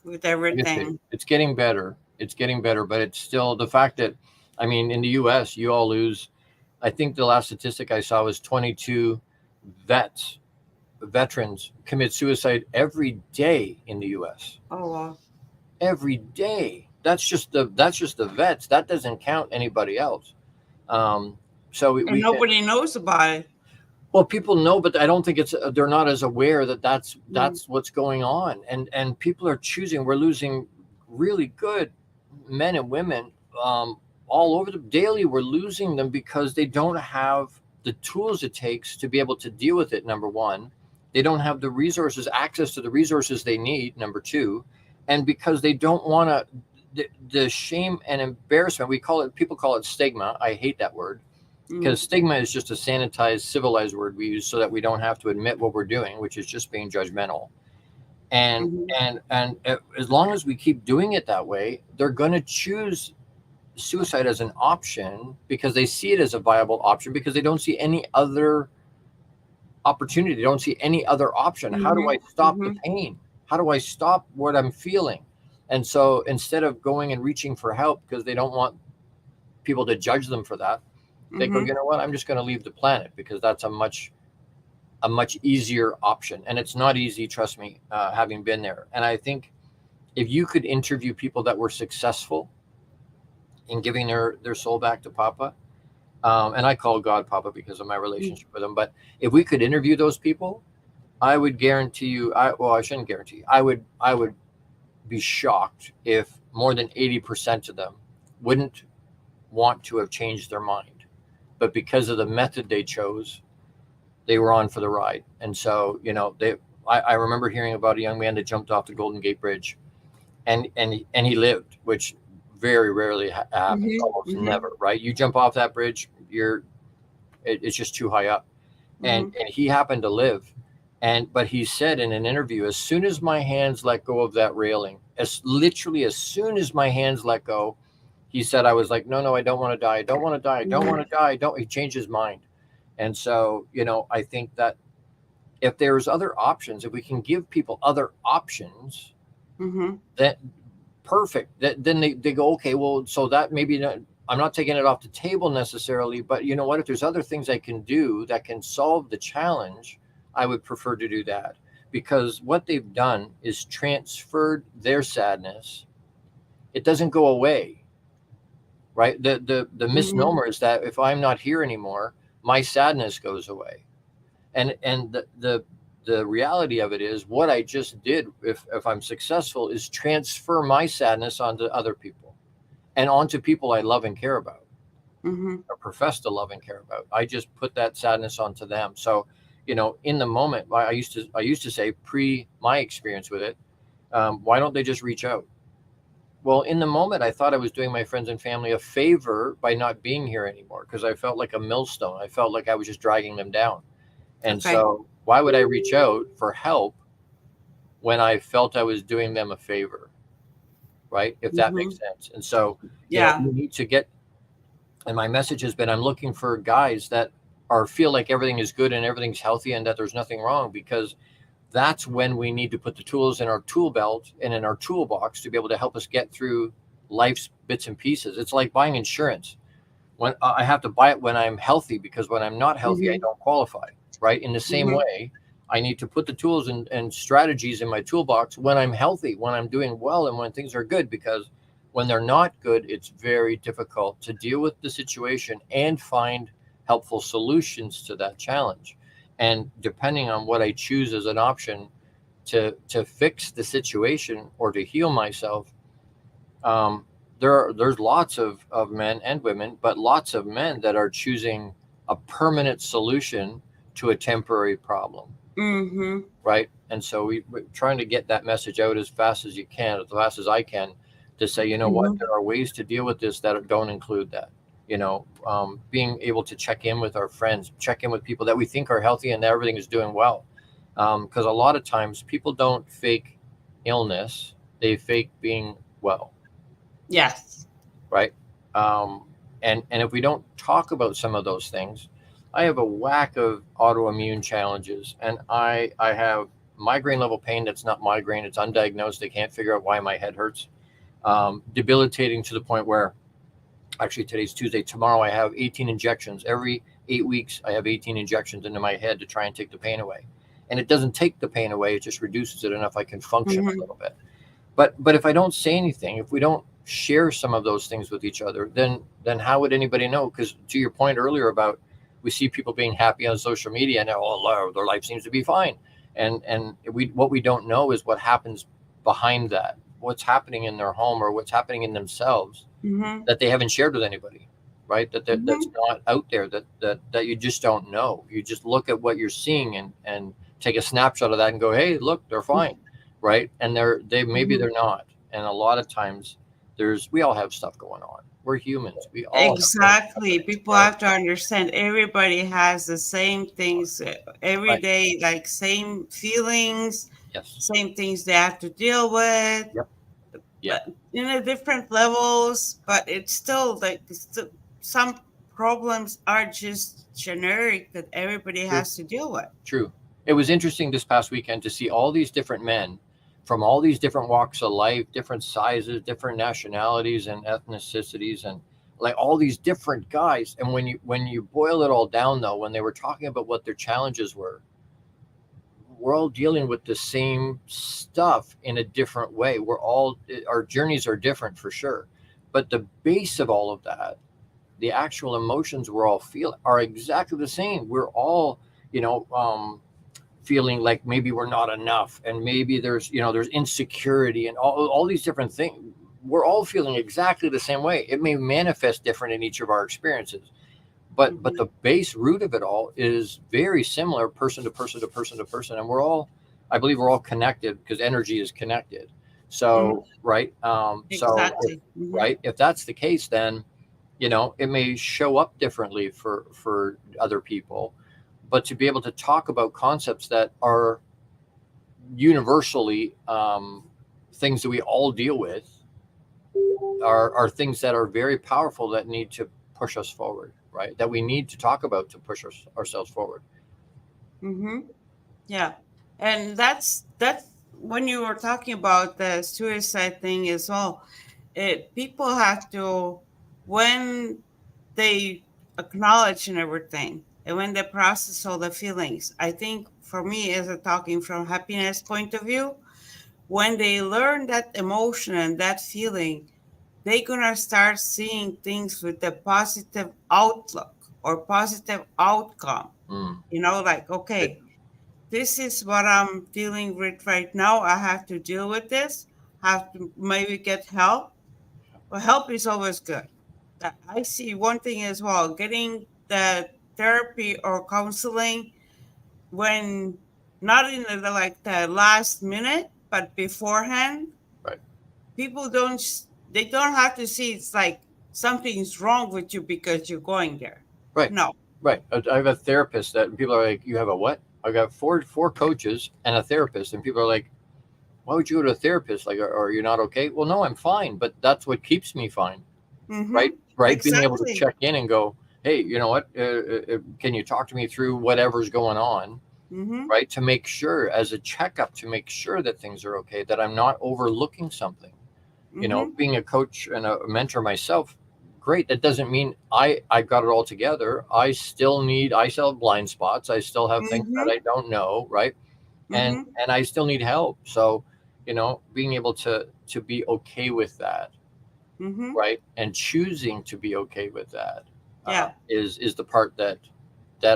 with Like I say, everything. it's getting better. It's getting better, but it's still the fact that, I mean, in the U.S., you all lose. I think the last statistic I saw was 22 veterans commit suicide every day in the U.S. Oh well. Every day. That's just the vets. That doesn't count anybody else. Um, so we, And we can. nobody knows about it. Well, people know, but I don't think they're not as aware that that's Mm-hmm. that's what's going on, and people are choosing. We're losing really good men and women all over the daily. We're losing them because they don't have the tools it takes to be able to deal with it. Number one, they don't have the resources, access to the resources they need. Number two, and because they don't want to, the shame and embarrassment. People call it stigma. I hate that word, because stigma is just a sanitized, civilized word we use so that we don't have to admit what we're doing, which is just being judgmental. And Mm-hmm. and as long as we keep doing it that way, they're going to choose suicide as an option because they see it as a viable option, because they don't see any other opportunity. They don't see any other option. How do Mm-hmm. I stop the Mm-hmm. pain? How do I stop what I'm feeling? And so instead of going and reaching for help because they don't want people to judge them for that, they go, Mm-hmm. you know what? I'm just going to leave the planet, because that's a much easier option, and it's not easy. Trust me, having been there. And I think if you could interview people that were successful in giving their soul back to Papa, and I call God Papa because of my relationship with him. But if we could interview those people, I would guarantee you. I shouldn't guarantee you. I would be shocked if more than 80% of them wouldn't want to have changed their mind, but because of the method they chose, they were on for the ride. And so, I remember hearing about a young man that jumped off the Golden Gate Bridge, and he lived, which very rarely happens, almost Mm-hmm. never, right? You jump off that bridge, it's just too high up. And Mm-hmm. he happened to live. But he said in an interview, as soon as my hands let go of that railing, as soon as my hands let go, he said, I was like, no, I don't want to die. I don't want to die. I don't want to die. I don't. He changed his mind. And so, I think that if there's other options, if we can give people other options, Mm-hmm. that perfect. Then they go, okay, well, so that maybe not, I'm not taking it off the table necessarily, but you know what? If there's other things I can do that can solve the challenge, I would prefer to do that, because what they've done is transferred their sadness. It doesn't go away, right? The Mm-hmm. misnomer is that if I'm not here anymore, my sadness goes away. And the reality of it is, what I just did, if I'm successful, is transfer my sadness onto other people, and onto people I love and care about, Mm-hmm. or profess to love and care about. I just put that sadness onto them. So, in the moment, I used to say, pre my experience with it, why don't they just reach out? Well, in the moment, I thought I was doing my friends and family a favor by not being here anymore, because I felt like a millstone. I felt like I was just dragging them down. And Okay. so, why would I reach out for help when I felt I was doing them a favor, right? If that Mm-hmm. makes sense. And so, Yeah. you need to get, and my message has been, I'm looking for guys that feel like everything is good and everything's healthy and that there's nothing wrong, because that's when we need to put the tools in our tool belt and in our toolbox to be able to help us get through life's bits and pieces. It's like buying insurance. When I have to buy it when I'm healthy, because when I'm not healthy, I Mm-hmm. don't qualify, right? In the same Mm-hmm. way, I need to put the tools and strategies in my toolbox when I'm healthy, when I'm doing well, and when things are good, because when they're not good, it's very difficult to deal with the situation and find helpful solutions to that challenge. And depending on what I choose as an option to fix the situation or to heal myself, um, there's lots of men and women, but lots of men that are choosing a permanent solution to a temporary problem, Mm-hmm. right? And so we're trying to get that message out as fast as you can, as fast as I can, to say, you know what, Mm-hmm. there are ways to deal with this that don't include that. Being able to check in with our friends, check in with people that we think are healthy and that everything is doing well. Because a lot of times people don't fake illness, they fake being well, Yes. right? Um, and if we don't talk about some of those things, I have a whack of autoimmune challenges, and I have migraine level pain that's not migraine, it's undiagnosed. They can't figure out why my head hurts. Debilitating to the point where, actually today's Tuesday, tomorrow I have 18 injections. Every 8 weeks I have 18 injections into my head to try and take the pain away. And it doesn't take the pain away, it just reduces it enough I can function a Mm-hmm. little bit. But if I don't say anything, if we don't share some of those things with each other, then how would anybody know? Because to your point earlier about, we see people being happy on social media and their life seems to be fine. And what we don't know is what happens behind that, what's happening in their home or what's happening in themselves Mm-hmm. that they haven't shared with anybody, right? That's Mm-hmm. not out there, that you just don't know. You just look at what you're seeing and take a snapshot of that and go, hey, look, they're fine, right? And they maybe Mm-hmm. they're not. And a lot of times we all have stuff going on. We're humans. We all have things Exactly. happening, People right? have to understand everybody has the same things every Right. day, like same feelings, Yes. same things they have to deal with, Yep. Yeah. but in a different levels. But it's still like some problems are just generic that everybody True. has to deal with. True. It was interesting this past weekend to see all these different men from all these different walks of life, different sizes, different nationalities and ethnicities, and like all these different guys. And when you boil it all down, though, when they were talking about what their challenges were, we're all dealing with the same stuff in a different way. Our journeys are different for sure, but the base of all of that, the actual emotions we're all feeling, are exactly the same. We're all, you know, feeling like maybe we're not enough, and maybe there's insecurity and all these different things. We're all feeling exactly the same way. It may manifest different in each of our experiences, but Hmm. the base root of it all is very similar, person to person to person to person. And I believe we're all connected because energy is connected. Hmm. So right, so if Exactly. Hmm. right, if that's the case, then it may show up differently for other people, but to be able to talk about concepts that are universally things that we all deal with are things that are very powerful, that need to push us forward, right? That we need to talk about to push ourselves forward. Hmm. Yeah, and that's when you were talking about the suicide thing as well. People have to, when they acknowledge and everything, and when they process all the feelings. I think for me, as a talking from happiness point of view, when they learn that emotion and that feeling, they're gonna start seeing things with a positive outlook or positive outcome. Mm, Like, good. okay, this is what I'm dealing with right now. I have to deal with this. Have to maybe get help. Well, help is always good. I see one thing as well, getting the therapy or counseling when not in like the last minute, but beforehand. Right. People they don't have to see it's like something's wrong with you because you're going there. Right. No. Right. I have a therapist that people are like, you have a what? I got four coaches and a therapist, and people are like, why would you go to a therapist? Like, are you not okay? Well, no, I'm fine, but that's what keeps me fine. Mm-hmm. Right. Right. Being able to Exactly. check in and go, hey, you know what? Can you talk to me through whatever's going on? Mm-hmm. Right. To make sure, as a checkup, to make sure that things are okay, that I'm not overlooking something. Mm-hmm. Being a coach and a mentor myself, great. That doesn't mean I've got it all together. I still have blind spots. I still have things that Mm-hmm. I don't know, right? and Mm-hmm. and I still need help. So being able to be okay with that, Mm-hmm. right, and choosing to be okay with that, Yeah. is the part that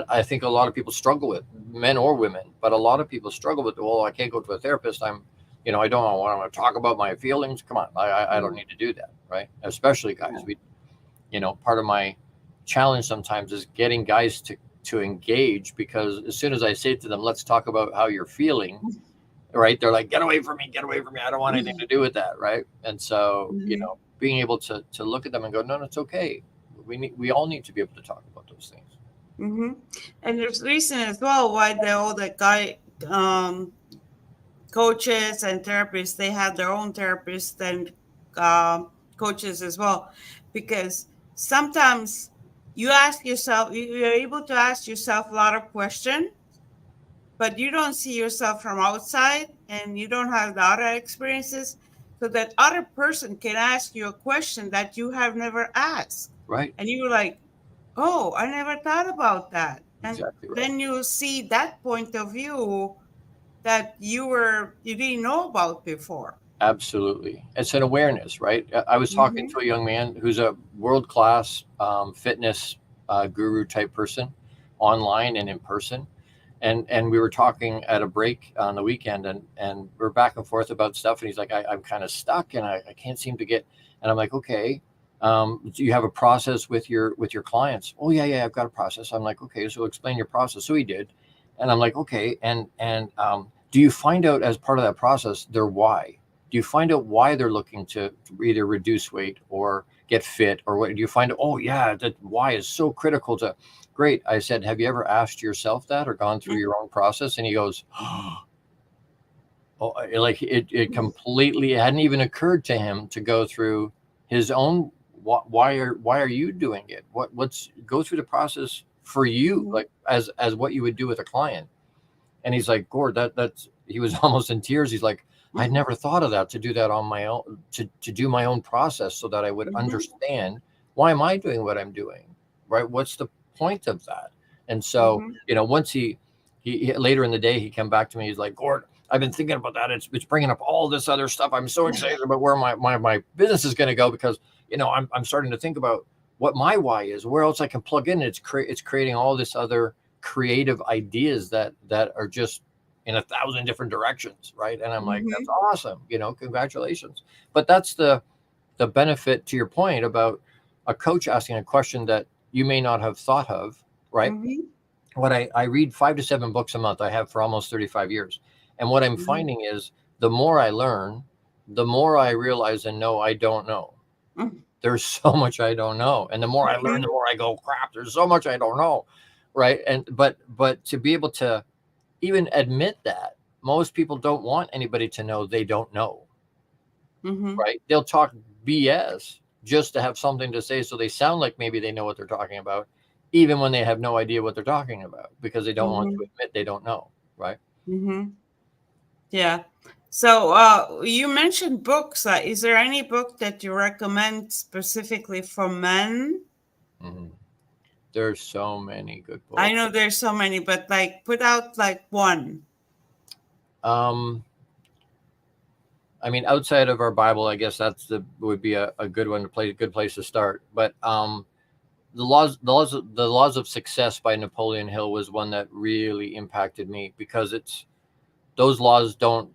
I think a lot of people struggle with, men or women. But a lot of people struggle with, well, I can't go to a therapist. I don't want to talk about my feelings. Come on, I don't Mm. need to do that, right? Especially guys. Yeah. Part of my challenge sometimes is getting guys to engage, because as soon as I say to them, let's talk about how you're feeling, right? They're like, get away from me, get away from me. I don't want anything to do with that, right? And so, Mm-hmm. being able to look at them and go, no, no, it's okay. We all need to be able to talk about those things. Mm-hmm. And there's reason as well why all the guy coaches and therapists, they have their own therapists and coaches as well, because sometimes you're able to ask yourself a lot of questions, but you don't see yourself from outside and you don't have the other experiences, so that other person can ask you a question that you have never asked, Right. and you're like, oh, I never thought about that. And Exactly right. then you see that point of view that you didn't know about before. Absolutely. It's an awareness, right? I was talking Mm-hmm. to a young man who's a world class fitness guru type person, online and in person. And we were talking at a break on the weekend, and we're back and forth about stuff. And he's like, I'm kind of stuck and I can't seem to get, and I'm like, okay, do you have a process with your clients? Oh yeah, yeah, I've got a process. I'm like, okay, so explain your process. So he did. And I'm like, okay. And do you find out as part of that process their why? Do you find out why they're looking to either reduce weight or get fit, or what do you find? Oh yeah, that why is so critical to. Great. I said, have you ever asked yourself that or gone through your own process? And he goes, oh, like it completely, it hadn't even occurred to him to go through his own. Why are you doing it? What's go through the process for you, Mm-hmm. like as what you would do with a client. And he's like, Gord, that's, he was almost in tears. He's like, I'd never thought of that, to do that on my own, to do my own process so that I would Mm-hmm. understand, why am I doing what I'm doing? Right? What's the point of that? And so, Mm-hmm. once he later in the day, he came back to me. He's like, Gord, I've been thinking about that. It's bringing up all this other stuff. I'm so excited about where my business is going to go, because, I'm starting to think about what my why is, where else I can plug in. It's creating all this other creative ideas that are just in 1,000 different directions, right? And I'm like, that's Mm-hmm. awesome, congratulations. But that's the benefit, to your point about a coach asking a question that you may not have thought of, right? Mm-hmm. What I read 5 to 7 books a month. I have for almost 35 years. And what I'm Mm-hmm. finding is, the more I learn, the more I realize and know I don't know. There's so much I don't know. And the more I learn, the more I go, crap, there's so much I don't know. Right. And but to be able to even admit that, most people don't want anybody to know they don't know. Mm-hmm. Right. They'll talk BS just to have something to say, so they sound like maybe they know what they're talking about, even when they have no idea what they're talking about, because they don't want to Mm-hmm. admit they don't know. Right. Mm-hmm. Yeah. So you mentioned books. Is there any book that you recommend specifically for men? Hmm. There's so many good I books. know there's so many, but like put out like one. um I mean, outside of our Bible, I guess that's the would be a good one to play, a good place to start. But the laws of success by Napoleon Hill was one that really impacted me, because it's those laws don't,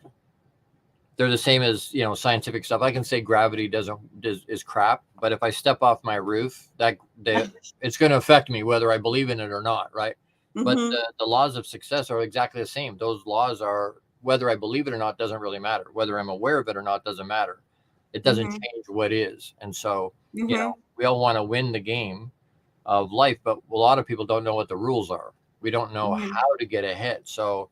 they're the same as, scientific stuff. I can say gravity is crap, but if I step off my roof, it's going to affect me whether I believe in it or not, right? But Mm-hmm. the laws of success are exactly the same. Those laws are, whether I believe it or not doesn't really matter. Whether I'm aware of it or not doesn't matter. It doesn't Mm-hmm. change what is. And so, Mm-hmm. we all want to win the game of life, but a lot of people don't know what the rules are. We don't know Mm-hmm. how to get ahead. So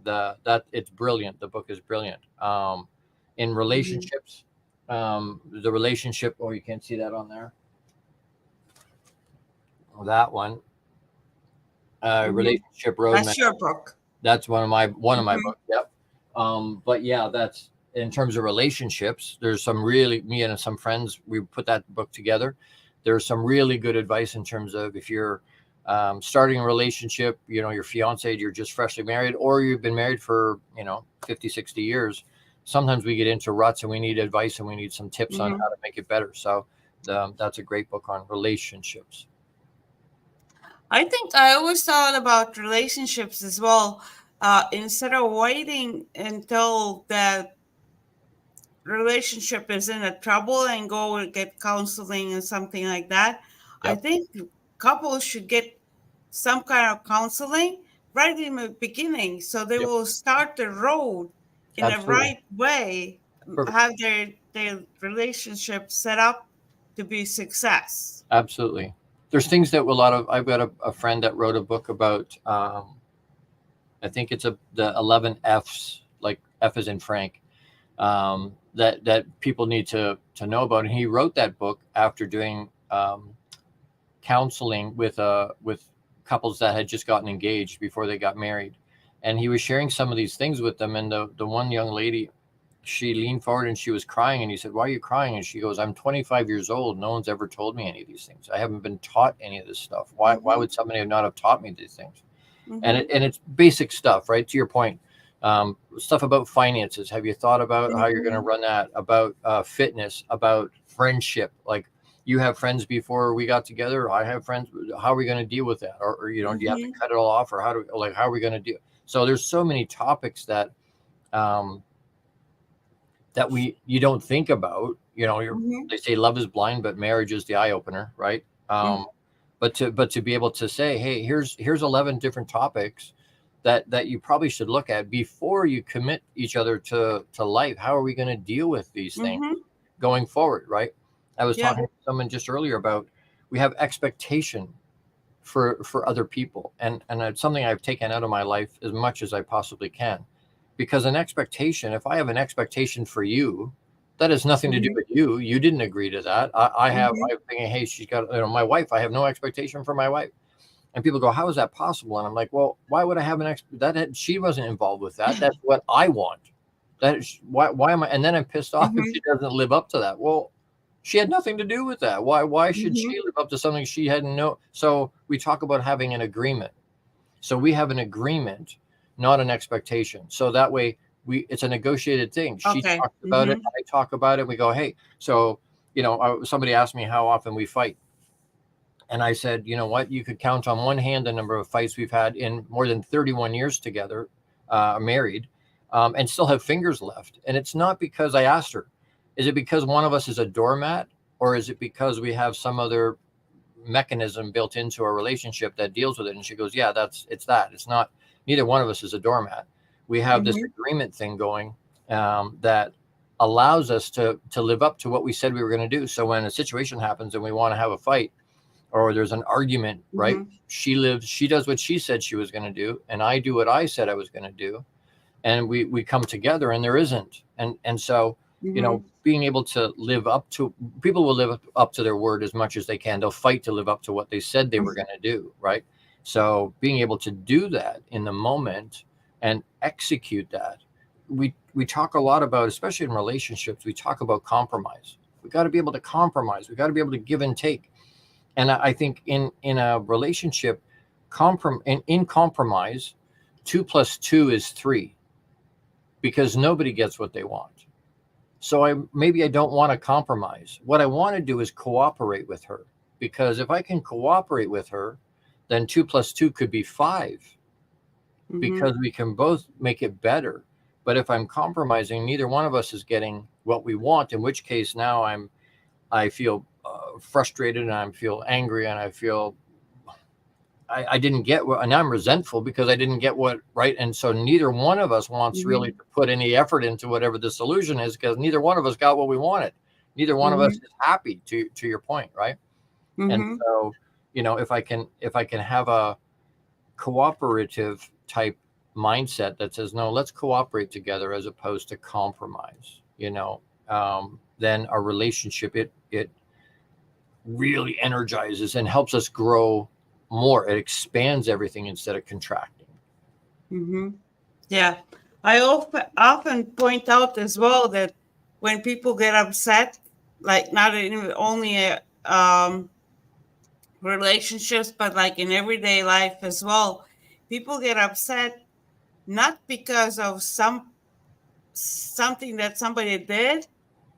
that it's brilliant. The book is brilliant. In Mm-hmm. relationships, the relationship. Oh, you can't see that on there. That one, Mm-hmm. relationship roadmap. That's your book. That's one of my Mm-hmm. books. Yep. But yeah, that's in terms of relationships. There's some really, me and some friends, we put that book together. There's some really good advice in terms of, if you're starting a relationship, your fiance, you're just freshly married, or you've been married for 50, 60 years. Sometimes we get into ruts and we need advice and we need some tips on Mm-hmm. how to make it better. So that's a great book on relationships. I think I always thought about relationships as well. Instead of waiting until the relationship is in a trouble and go and get counseling and something like that, I Yep. think couples should get some kind of counseling right in the beginning, so they Yep. will start the road in a Absolutely. right way, Perfect. have their relationship set up to be success. Absolutely. There's things that a lot of, I've got a friend that wrote a book about, I think it's the 11 F's, like F is in Frank, that people need to know about. And he wrote that book after doing counseling with couples that had just gotten engaged before they got married, and he was sharing some of these things with them. And the one young lady, she leaned forward and she was crying, and he said, "Why are you crying?" And she goes, "I'm 25 years old. No one's ever told me any of these things. I haven't been taught any of this stuff. Why Mm-hmm. would somebody not have taught me these things?" Mm-hmm. And it's basic stuff, right? To your point, stuff about finances. Have you thought about how you're going to Mm-hmm. run that? About fitness, about friendship. Like, you have friends before we got together. I have friends. How are we going to deal with that? Or do you have to Mm-hmm. cut it all off, or how are we going to deal? So there's so many topics that um, that you don't think about. Mm-hmm. They say love is blind, but marriage is the eye opener, right? Mm-hmm. But to be able to say, hey, here's 11 different topics that you probably should look at before you commit each other to life. How are we going to deal with these things Mm-hmm. going forward, right? I was Yeah. talking to someone just earlier about, we have expectation for other people, and it's something I've taken out of my life as much as I possibly can, because an expectation, if I have an expectation for you, that has nothing to do Mm-hmm. with you. You didn't agree to that. Mm-hmm. I'm thinking, hey, she's got, my wife, I have no expectation for my wife. And people go, how is that possible? And I'm like, well, why would I have she wasn't involved with that. That's what I want. Why am I? And then I'm pissed off if Mm-hmm. she doesn't live up to that. Well, she had nothing to do with that. Why should Mm-hmm. she live up to something she hadn't know? So we talk about having an agreement. So we have an agreement, not an expectation. So that way it's a negotiated thing. She Okay. talks about it, Mm-hmm. I talk about it. We go, hey, so somebody asked me how often we fight. And I said, you know what? You could count on one hand the number of fights we've had in more than 31 years together, married, and still have fingers left. And it's not because I asked her. Is it because one of us is a doormat, or is it because we have some other mechanism built into our relationship that deals with it? And she goes, yeah, it's that. It's not. Neither one of us is a doormat. We have this Mm-hmm. agreement thing going, that allows us to live up to what we said we were going to do. So when a situation happens and we want to have a fight, or there's an argument, right? Mm-hmm. She does what she said she was going to do, and I do what I said I was going to do, and we come together, and there isn't. And so, Mm-hmm. being able to live up to, people will live up to their word as much as they can. They'll fight to live up to what they said they were going to do, right? So being able to do that in the moment and execute that, we talk a lot about, especially in relationships, we talk about compromise. We got to be able to compromise. We got to be able to give and take. And I think in a relationship, in compromise, 2 + 2 is 3, because nobody gets what they want. So maybe I don't want to compromise. What I want to do is cooperate with her, because if I can cooperate with her, then 2 + 2 could be 5, Mm-hmm. because we can both make it better. But if I'm compromising, neither one of us is getting what we want, in which case now I feel frustrated, and I feel angry, and I feel I didn't get what, and I'm resentful because I didn't get what, right. And so neither one of us wants really Mm-hmm. to put any effort into whatever the solution is, because neither one of us got what we wanted. Neither one of us Mm-hmm. is happy, to your point, right? And Mm-hmm. so, if I can have a cooperative type mindset that says, no, let's cooperate together as opposed to compromise, then our relationship, it really energizes and helps us grow more. It expands everything instead of contracting. Mm-hmm. Yeah. I often point out as well that when people get upset, like not in only relationships, but like in everyday life as well, people get upset not because of something that somebody did,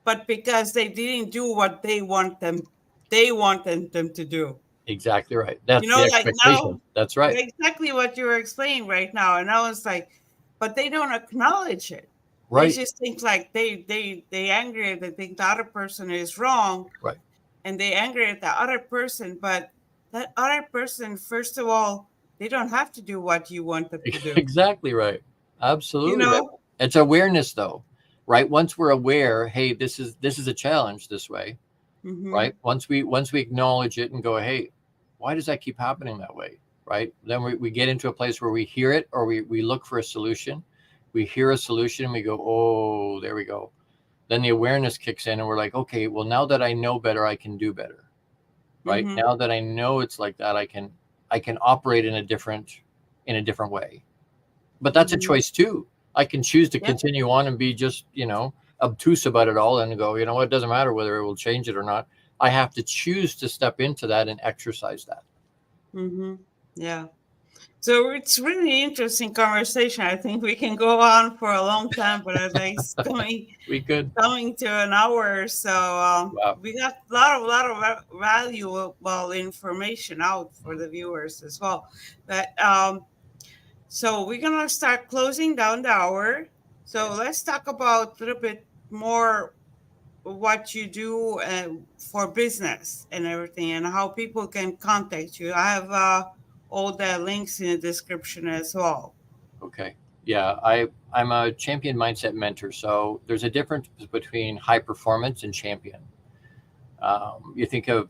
but because they didn't do what they wanted them to do. Exactly right. That's You the know, like expectation. now, That's right. exactly what you were explaining right now. And I was like, but they don't acknowledge it. They Right. just think like they angry. They think the other person is wrong, Right. and they angry at the other person. But that other person, first of all, they don't have to do what you want them to do. Exactly right. You Absolutely right. know? It's awareness though, right? Once we're aware, hey, this is a challenge this way, Mm-hmm. right? Once we acknowledge it and go, hey, why does that keep happening that way, right? Then we get into a place where we hear it, or we look for a solution. We hear a solution and we go, oh, there we go. Then the awareness kicks in and we're like, okay, well, now that I know better, I can do better, right? Mm-hmm. Now that I know it's like that, I can operate in a different way. But that's a Mm-hmm. choice too. I can choose to Yep. continue on and be just, obtuse about it all and go, it doesn't matter whether it will change it or not. I have to choose to step into that and exercise that. Mm-hmm. Yeah. So it's really interesting conversation. I think we can go on for a long time, but I think it's We could. coming to an hour. So Wow. we got a lot of valuable information out for the viewers as well. But so we're gonna start closing down the hour. So Okay. let's talk about a little bit more what you do for business and everything, and how people can contact you. I have all the links in the description as well. Okay. Yeah. I'm a champion mindset mentor. So there's a difference between high performance and champion. You think of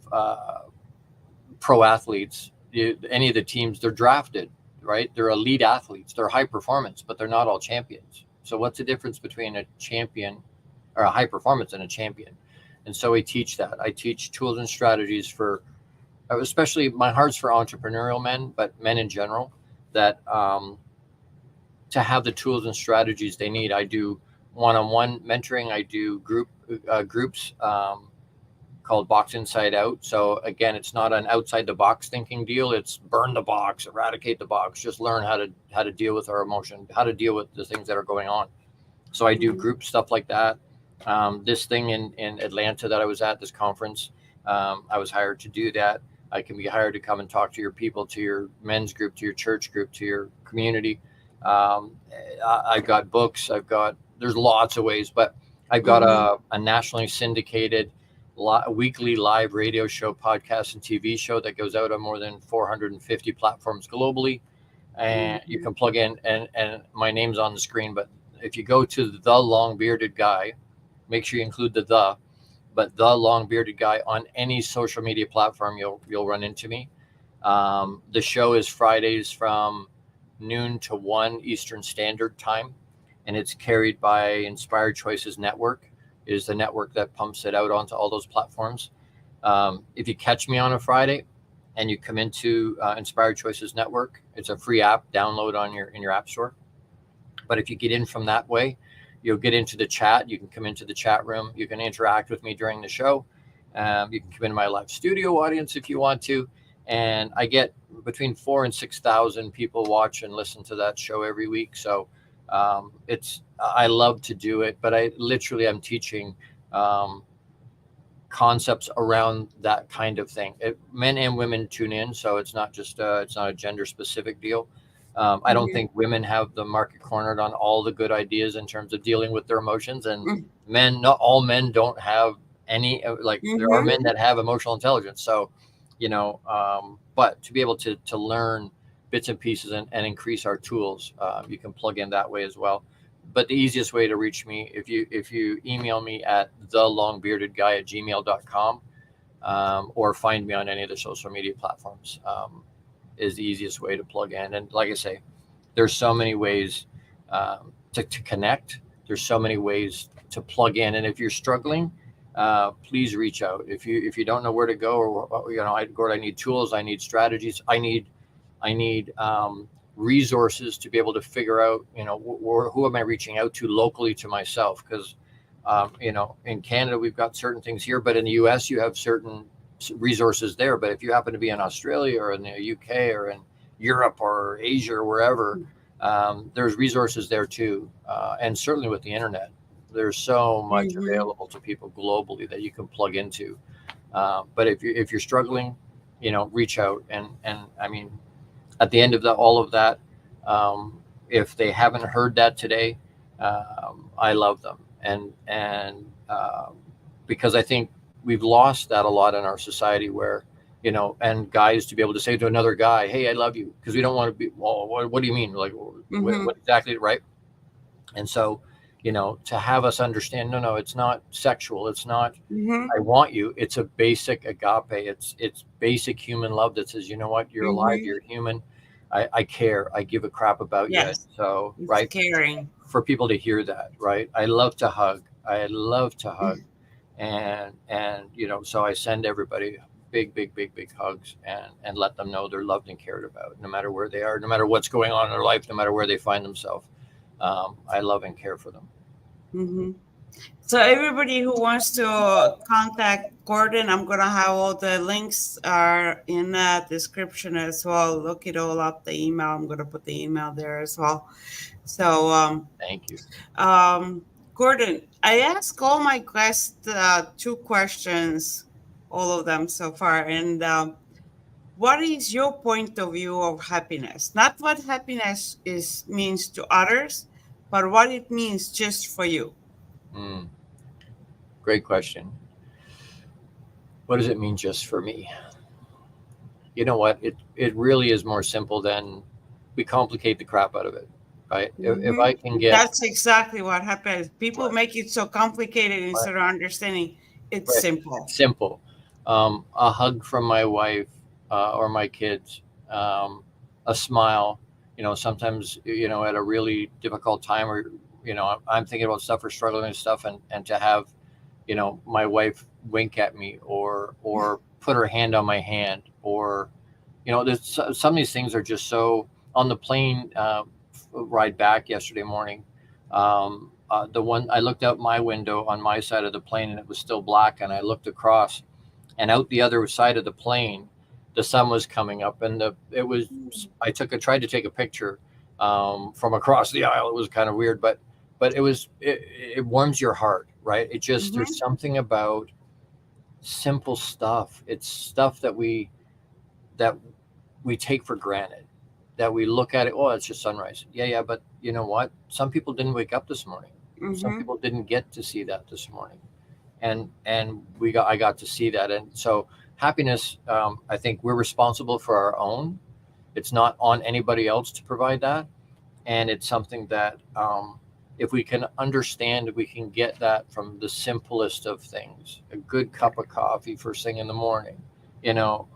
pro athletes, any of the teams, they're drafted, right? They're elite athletes. They're high performance, but they're not all champions. So what's the difference between a champion or a high performance and a champion? And so I teach that. I teach tools and strategies for, especially my heart's for entrepreneurial men, but men in general, that to have the tools and strategies they need. I do one-on-one mentoring. I do groups. Called Box Inside Out. So again, it's not an outside the box thinking deal. It's burn the box, eradicate the box, just learn how to deal with our emotion, how to deal with the things that are going on. So I do Mhm. group stuff like that. This thing in Atlanta that I was at, this conference, I was hired to do that. I can be hired to come and talk to your people, to your men's group, to your church group, to your community. Um, I've got books. There's lots of ways, but I've got Mhm. a nationally syndicated weekly live radio show, podcast, and TV show that goes out on more than 450 platforms globally. And you Mhm. can plug in, and my name's on the screen, but if you go to the long bearded guy, make sure you include but the long bearded guy on any social media platform, you'll run into me. The show is Fridays from noon to 1 Eastern Standard Time, and it's carried by Inspired Choices Network. It is the network that pumps it out onto all those platforms. If you catch me on a Friday and you come into Inspired Choices Network, it's a free app download in your app store. But if you get in from that way, you'll get into the chat. You can come into the chat room. You can interact with me during the show. You can come into my live studio audience if you want to. And I get between 4,000 and 6,000 people watch and listen to that show every week. So I love to do it, but I literally am teaching um, concepts around that kind of thing. Men and women tune in, so it's not a gender specific deal. I don't Mhm. think women have the market cornered on all the good ideas in terms of dealing with their emotions, and not all men don't have any. Like there are Mhm. men that have emotional intelligence, so but to be able to learn bits and pieces and increase our tools, you can plug in that way as well. But the easiest way to reach me, if you email me at thelongbeardedguy@gmail.com, or find me on any of the social media platforms, is the easiest way to plug in. And like I say, there's so many ways to connect. There's so many ways to plug in. And if you're struggling, please reach out. If you don't know where to go, or I need tools, I need strategies, I need resources to be able to figure out, who am I reaching out to locally to myself? Because, in Canada, we've got certain things here, but in the US, you have certain resources there. But if you happen to be in Australia or in the UK or in Europe or Asia or wherever, there's resources there too. And certainly with the internet, there's so much Mhm. available to people globally that you can plug into. But if you're struggling, reach out. And I mean, at the end of all of that, um, if they haven't heard that today, I love them, and because I think we've lost that a lot in our society, where and guys to be able to say to another guy, "Hey, I love you," because we don't want to be. Well, what do you mean? Like, Mhm. what exactly? Right? And so, to have us understand, no, it's not sexual. It's not, Mm-hmm. I want you. It's a basic agape. It's basic human love that says, you know what, you're alive, Mm-hmm. you're human. I care. I give a crap about you. Yes. So, It's right, caring. for people to hear that, right? I love to hug. I love to hug, and so I send everybody big, big, big, big hugs, and let them know they're loved and cared about, no matter where they are, no matter what's going on in their life, no matter where they find themselves. I love and care for them. Mm-hmm. So everybody who wants to contact Gordon, I'm gonna have all the links are in the description as well. Look it all up. The email, I'm gonna put the email there as well. So Thank you. um, Gordon, I ask all my guests two questions, all of them so far, and what is your point of view of happiness? Not what happiness is means to others, but what it means just for you. Mm, great question. What does it mean just for me? You know what? It really is more simple than we complicate the crap out of it, right? If Hmm. I can get That's exactly what happens. People right, make it so complicated right, instead of understanding it's right, simple. simple, a hug from my wife or my kids, a smile. Sometimes at a really difficult time, or I'm thinking about stuff or struggling with stuff, and to have my wife wink at me, or put her hand on my hand, or there's some of these things are just so. On the plane ride back yesterday morning, the one I looked out my window on my side of the plane, and it was still black, and I looked across, and out the other side of the plane, the sun was coming up, and it was tried to take a picture from across the aisle. It was kind of weird, but it warms your heart, right? It just, Hmm. there's something about simple stuff. It's stuff that we take for granted, that we look at it. Oh, it's just sunrise. Yeah, but you know what? Some people didn't wake up this morning. Some Hmm. people didn't get to see that this morning, and I got to see that. And so happiness, I think we're responsible for our own. It's not on anybody else to provide that, and it's something that, if we can understand, we can get that from the simplest of things. A good cup of coffee first thing in the morning, you know.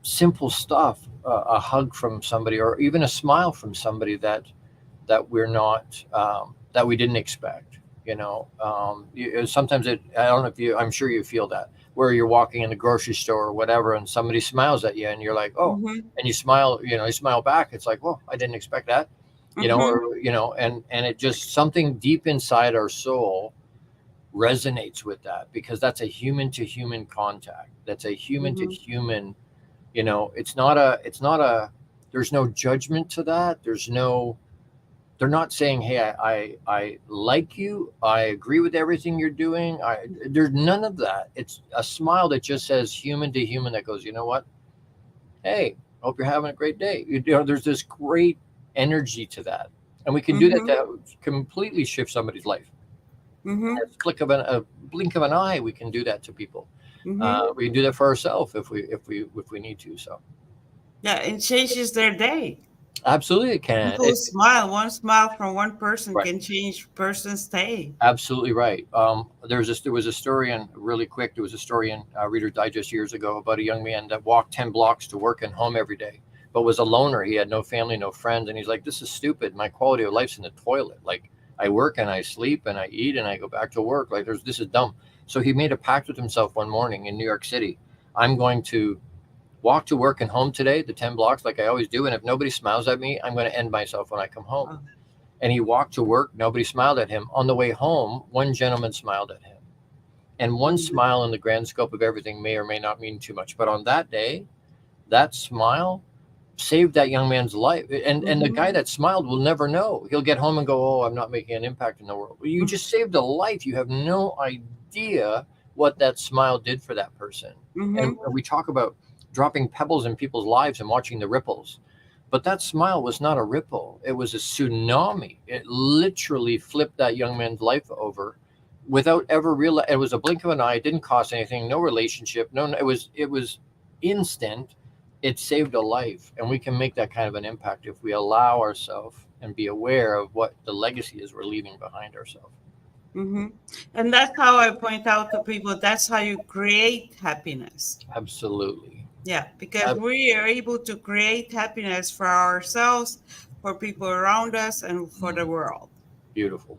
Simple stuff, a hug from somebody, or even a smile from somebody that we're not, that we didn't expect. Sometimes I don't know if I'm sure you feel that, where you're walking in the grocery store or whatever, and somebody smiles at you, and you're like, oh, Hmm. and you smile, you smile back. It's like, oh, I didn't expect that, Hmm. or and it just, something deep inside our soul resonates with that, because that's a human to human contact. That's a human to Hmm. human. It's not a there's no judgment to that. They're not saying, hey, I like you, I agree with everything you're doing. There's none of that. It's a smile that just says human to human, that goes, you know what, hey, hope you're having a great day. There's this great energy to that, and we can do that Hmm. to completely shift somebody's life. Hmm. A blink of an eye, we can do that to people. Hmm. We can do that for ourselves if we need to. So Yeah, it changes their day. absolutely, it can. People smile. One smile from one person Right. can change person's day. Absolutely right. There was a story, and really quick, there was a story in Reader's Digest years ago about a young man that walked 10 blocks to work and home every day, but was a loner. He had no family, no friends, and he's like, "This is stupid. My quality of life's in the toilet. Like, I work and I sleep and I eat and I go back to work. Like, this is dumb." So he made a pact with himself one morning in New York City. I'm going to walk to work and home today, the 10 blocks, like I always do, and if nobody smiles at me, I'm going to end myself when I come home. Oh. And he walked to work. Nobody smiled at him. On the way home, one gentleman smiled at him. And one Mhm. smile in the grand scope of everything may or may not mean too much. But on that day, that smile saved that young man's life. And the guy Mhm. that smiled will never know. He'll get home and go, oh, I'm not making an impact in the world. Well, you just saved a life. You have no idea what that smile did for that person. And Mhm. we talk about dropping pebbles in people's lives and watching the ripples. But that smile was not a ripple. It was a tsunami. It literally flipped that young man's life over without ever realizing. It was a blink of an eye. It didn't cost anything. No relationship. No, it was instant. it saved a life, and we can make that kind of an impact if we allow ourselves and be aware of what the legacy is we're leaving behind ourselves. Mm-hmm. And that's how I point out to people, that's how you create happiness. Absolutely. Yeah, because we are able to create happiness for ourselves, for people around us, and for the world. Beautiful.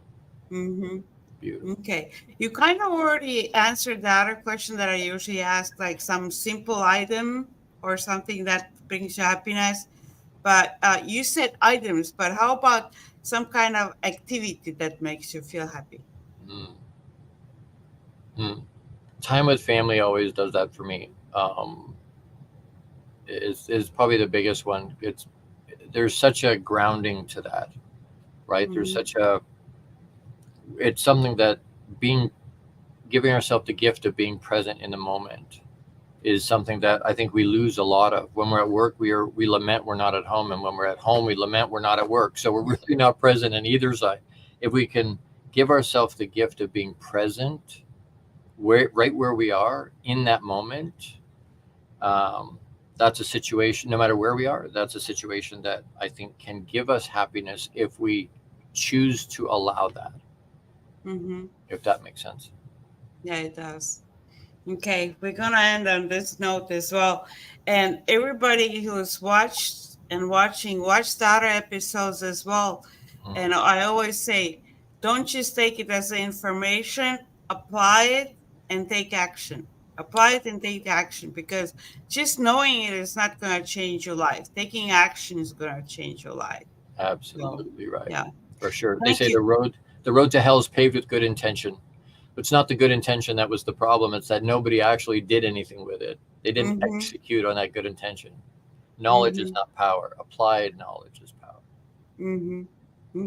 Mm-hmm. Beautiful. Okay. You kind of already answered the other question that I usually ask, like some simple item or something that brings you happiness. But you said items, but how about some kind of activity that makes you feel happy? Mm. Mm. Time with family always does that for me. Is probably the biggest one. There's such a grounding to that, right? There's Mm-hmm. such a it's something that being giving ourselves the gift of being present in the moment is something that I think we lose a lot of. When we're at work, we lament we're not at home, and when we're at home, we lament we're not at work. So we're really not present in either side. If we can give ourselves the gift of being present, right where we are in that moment, that's a situation. No matter where we are, that's a situation that I think can give us happiness if we choose to allow that. Mm-hmm. If that makes sense. Yeah, it does. Okay, we're gonna end on this note as well. And everybody who's watched and watching, watch the other episodes as well. Mm. And I always say, don't just take it as information, apply it and take action. Apply it and take action, because just knowing it is not going to change your life. Taking action is going to change your life. So, Absolutely right. yeah. For sure. They Thank say you. the road to hell is paved with good intention. It's not the good intention that was the problem. It's that nobody actually did anything with it. They didn't Mm-hmm. execute on that good intention. Knowledge is Mm-hmm. not power. Applied knowledge is power. Mm-hmm.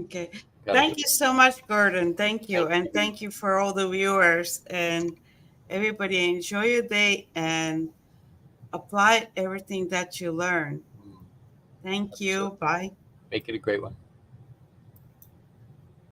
Okay. Got to do Thank it. you so much, Gordon. Thank you. Thank And you. thank you for all the viewers. And everybody, enjoy your day and apply everything that you learn. Mm, Thank absolutely. you. Bye. Make it a great one.